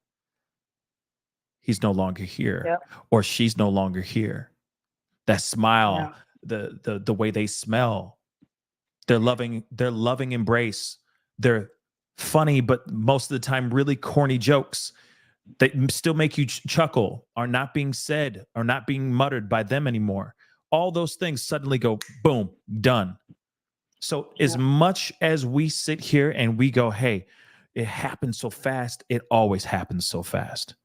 he's no longer here. Yep. Or she's no longer here. That smile, the way they smell, their loving embrace, their funny, but most of the time really corny jokes that still make you chuckle are not being said, are not being muttered by them anymore. All those things suddenly go, boom, done. So as much as we sit here and we go, hey, it happened so fast, it always happens so fast.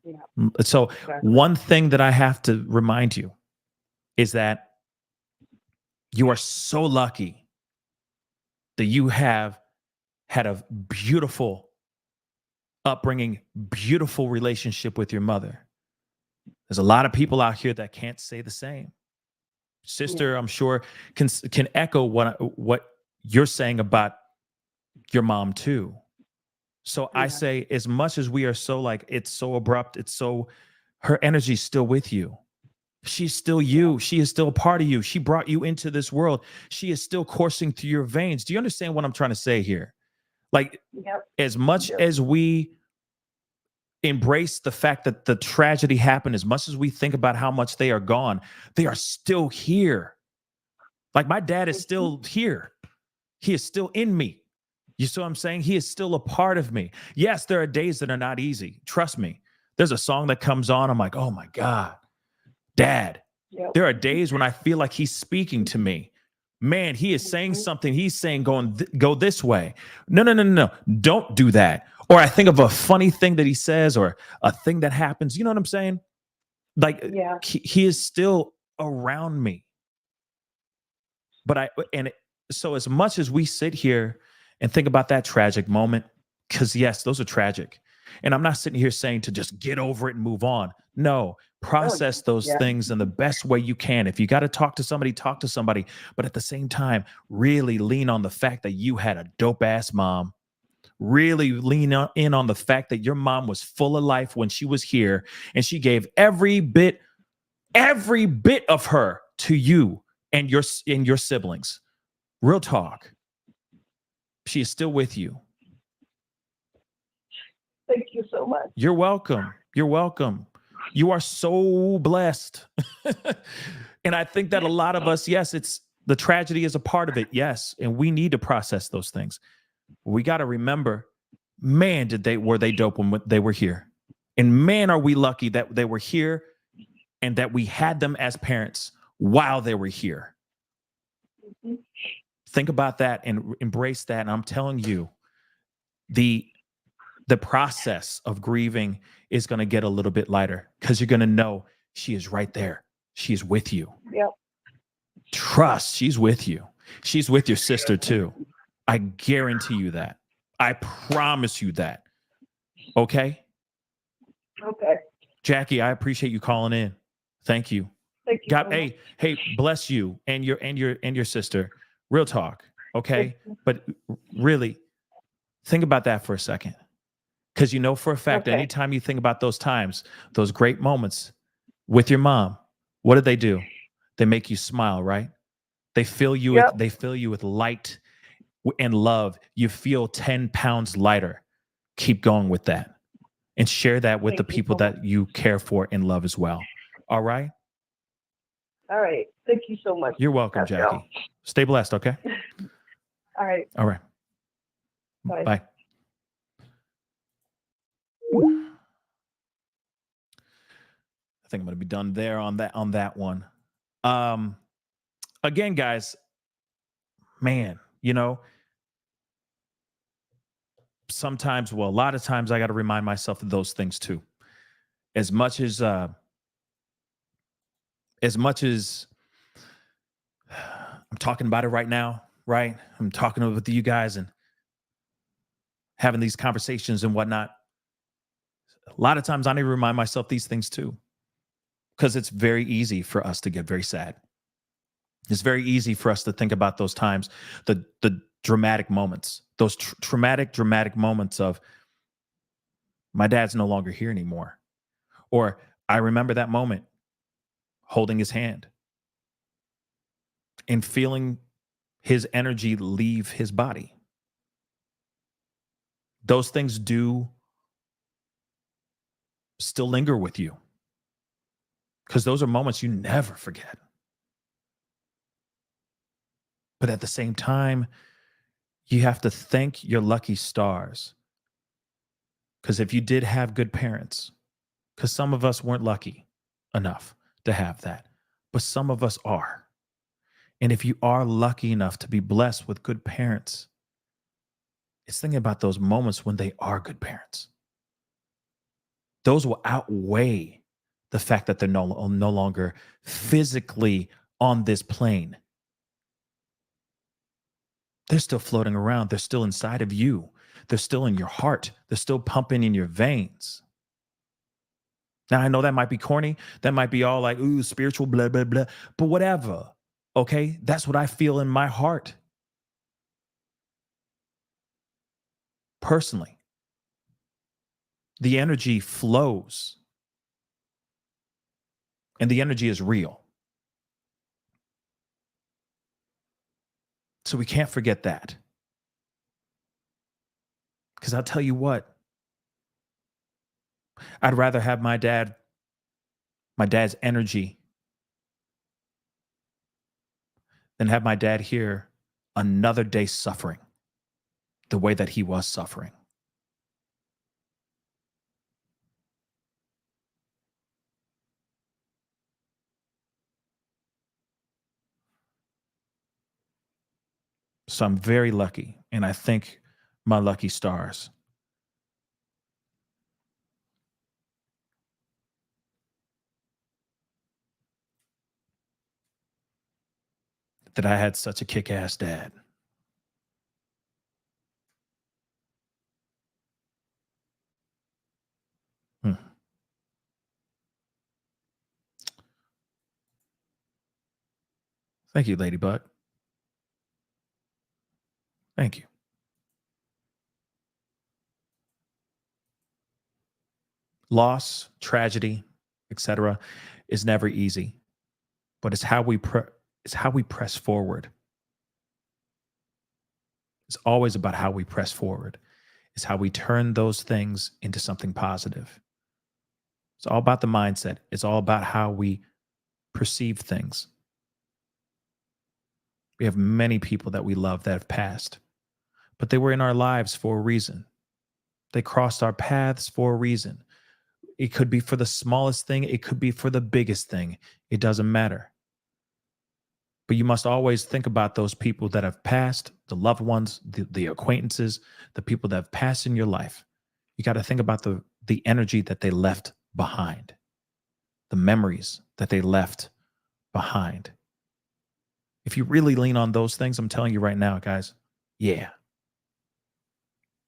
Yeah. So one thing that I have to remind you is that you are so lucky that you have had a beautiful upbringing, beautiful relationship with your mother. There's a lot of people out here that can't say the same. Sister, I'm sure can echo what you're saying about your mom too. So I say, as much as we are so like, it's so abrupt, it's so, her energy's still with you. She's still you. She is still a part of you. She brought you into this world. She is still coursing through your veins. Do you understand what I'm trying to say here? Like, as much as we embrace the fact that the tragedy happened, as much as we think about how much they are gone, they are still here. Like, my dad is still here. He is still in me. You see what I'm saying? He is still a part of me. Yes, there are days that are not easy. Trust me. There's a song that comes on. I'm like, oh my God, Dad. There are days when I feel like he's speaking to me. Man, he is saying something. He's saying, go this way. No. Don't do that. Or I think of a funny thing that he says or a thing that happens. You know what I'm saying? Like, he is still around me. But so as much as we sit here and think about that tragic moment, because yes, those are tragic. And I'm not sitting here saying to just get over it and move on. No, process those things in the best way you can. If you got to talk to somebody, talk to somebody. But at the same time, really lean on the fact that you had a dope ass mom. Really lean in on the fact that your mom was full of life when she was here, and she gave every bit of her to you and your siblings. Real talk. She is still with you. Thank you so much. You're welcome. You're welcome. You are so blessed. And I think that a lot of us, yes, it's the tragedy is a part of it. Yes. And we need to process those things. We got to remember, man, were they dope when they were here. And man, are we lucky that they were here and that we had them as parents while they were here. Think about that and embrace that. And I'm telling you, the process of grieving is going to get a little bit lighter because you're going to know she is right there. She's with you. Yep. Trust, she's with you. She's with your sister too. I guarantee you that. I promise you that. Okay? Okay. Jackie, I appreciate you calling in. Thank you. Thank you. God, hey, bless you and your sister. Real talk. Okay? But really, think about that for a second. Because you know for a fact, anytime you think about those times, those great moments with your mom, what do? They make you smile, right? They fill you with light and love. You feel 10 pounds lighter. Keep going with that. And share that with the people that you care for and love as well. All right? All right. Thank you so much. You're welcome, Pascal. Jackie. Stay blessed, okay? All right. All right. Bye. Bye. I think I'm going to be done there on that one. Again, guys, man, sometimes, a lot of times I got to remind myself of those things too. As much as I'm talking about it right now, right? I'm talking with you guys and having these conversations and whatnot. A lot of times I need to remind myself these things too, because it's very easy for us to get very sad. It's very easy for us to think about those times, the dramatic moments, those dramatic moments of my dad's no longer here anymore. Or I remember that moment holding his hand and feeling his energy leave his body. Those things do still linger with you because those are moments you never forget. But at the same time, you have to thank your lucky stars. Because if you did have good parents, because some of us weren't lucky enough to have that, but some of us are. And if you are lucky enough to be blessed with good parents, it's thinking about those moments when they are good parents. Those will outweigh the fact that they're no longer physically on this plane. They're still floating around. They're still inside of you. They're still in your heart. They're still pumping in your veins. Now, I know that might be corny. That might be all like, ooh, spiritual, blah, blah, blah. But whatever, okay? That's what I feel in my heart. Personally, the energy flows. And the energy is real. So we can't forget that. Because I'll tell you what, I'd rather have my dad's energy than have my dad here another day suffering the way that he was suffering. So I'm very lucky, and I thank my lucky stars. That I had such a kick-ass dad. Thank you, Ladybug. Thank you. Loss, tragedy, etc., is never easy, but it's how we press forward. It's always about how we press forward. It's how we turn those things into something positive. It's all about the mindset. It's all about how we perceive things. We have many people that we love that have passed, but they were in our lives for a reason. They crossed our paths for a reason. It could be for the smallest thing. It could be for the biggest thing. It doesn't matter. But you must always think about those people that have passed, the loved ones, the acquaintances, the people that have passed in your life. You got to think about the energy that they left behind, the memories that they left behind. If you really lean on those things, I'm telling you right now, guys, yeah,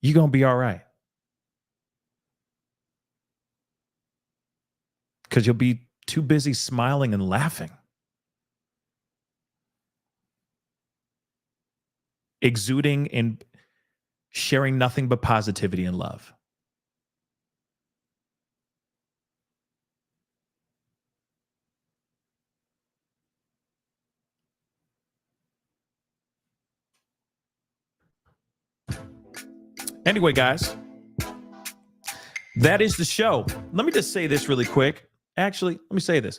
you're going to be all right. Because you'll be too busy smiling and laughing, exuding and sharing nothing but positivity and love. Anyway, guys, that is the show. Let me just say this really quick. Actually, let me say this.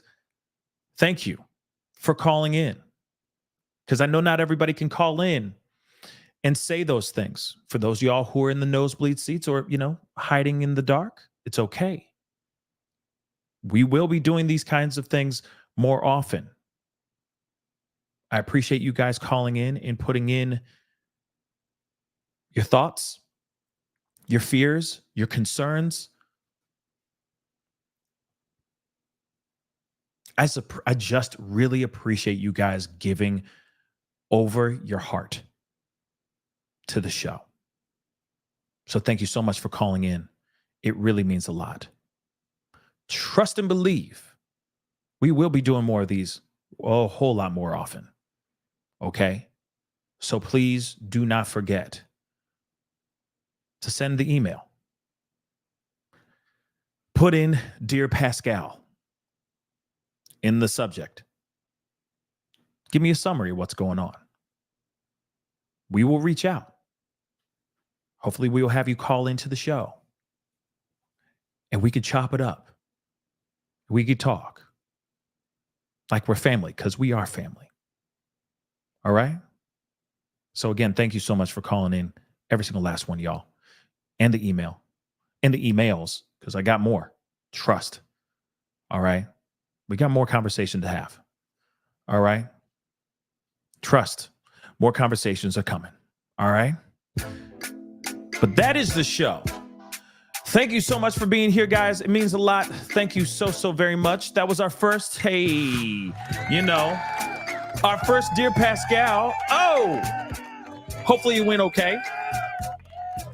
Thank you for calling in, because I know not everybody can call in and say those things. For those of y'all who are in the nosebleed seats or, hiding in the dark, it's okay. We will be doing these kinds of things more often. I appreciate you guys calling in and putting in your thoughts, your fears, your concerns. I just really appreciate you guys giving over your heart to the show. So thank you so much for calling in. It really means a lot. Trust and believe we will be doing more of these a whole lot more often. Okay? So please do not forget to send the email. Put in Dear Pascal in the subject. Give me a summary of what's going on. We will reach out. Hopefully we will have you call into the show and we could chop it up. We could talk like we're family, because we are family. All right? So again, thank you so much for calling in, every single last one, y'all. And the email. And the emails, because I got more. Trust. All right? We got more conversation to have. All right? Trust. More conversations are coming. All right? But that is the show. Thank you so much for being here, guys. It means a lot. Thank you so very much. That was our first, our first Dear Pascal. Oh, hopefully you went okay.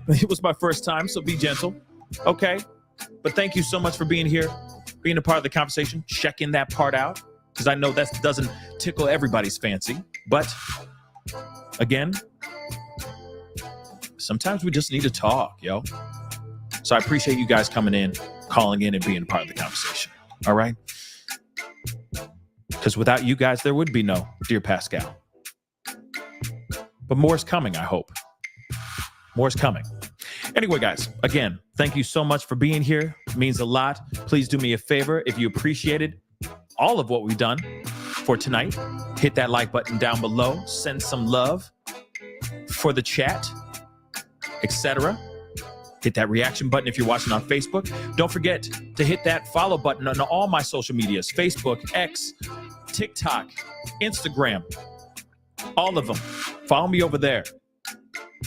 It was my first time, so be gentle. Okay. But thank you so much for being here, being a part of the conversation, checking that part out, because I know that doesn't tickle everybody's fancy. But again, sometimes we just need to talk, yo. So I appreciate you guys coming in, calling in, and being a part of the conversation. All right? Because without you guys, there would be no Dear Pascal. But more is coming, I hope. More is coming. Anyway, guys, again, thank you so much for being here. It means a lot. Please do me a favor. If you appreciated all of what we've done for tonight, hit that like button down below. Send some love for the chat, etc. Hit that reaction button if you're watching on Facebook. Don't forget to hit that follow button on all my social medias, Facebook, X, TikTok, Instagram, all of them. Follow me over there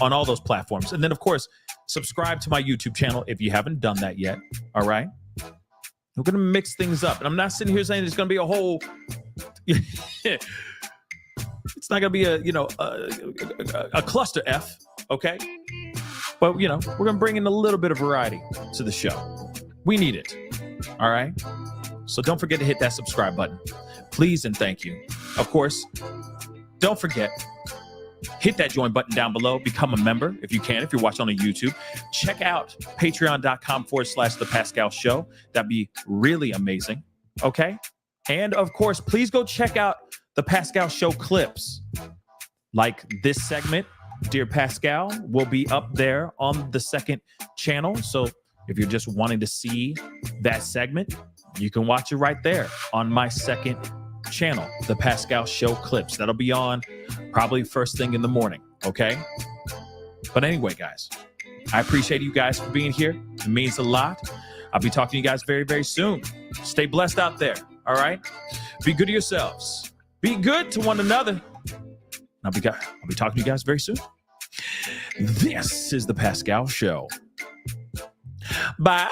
on all those platforms. And then, of course, subscribe to my YouTube channel if you haven't done that yet. All right? We're going to mix things up. And I'm not sitting here saying there's going to be a whole... It's not going to be a cluster F, okay? But, we're going to bring in a little bit of variety to the show. We need it. All right? So don't forget to hit that subscribe button. Please and thank you. Of course, don't forget, hit that join button down below. Become a member if you can, if you're watching on YouTube. Check out patreon.com/The Pascal Show. That'd be really amazing. Okay? And, of course, please go check out The Pascal Show clips. Like this segment, Dear Pascal, will be up there on the second channel. So if you're just wanting to see that segment, you can watch it right there on my second channel, The Pascal Show clips. That'll be on probably first thing in the morning, okay? But anyway, guys, I appreciate you guys for being here. It means a lot. I'll be talking to you guys very, very soon. Stay blessed out there, all right? Be good to yourselves. Be good to one another. I'll be talking to you guys very soon. This is The Pascal Show. Bye.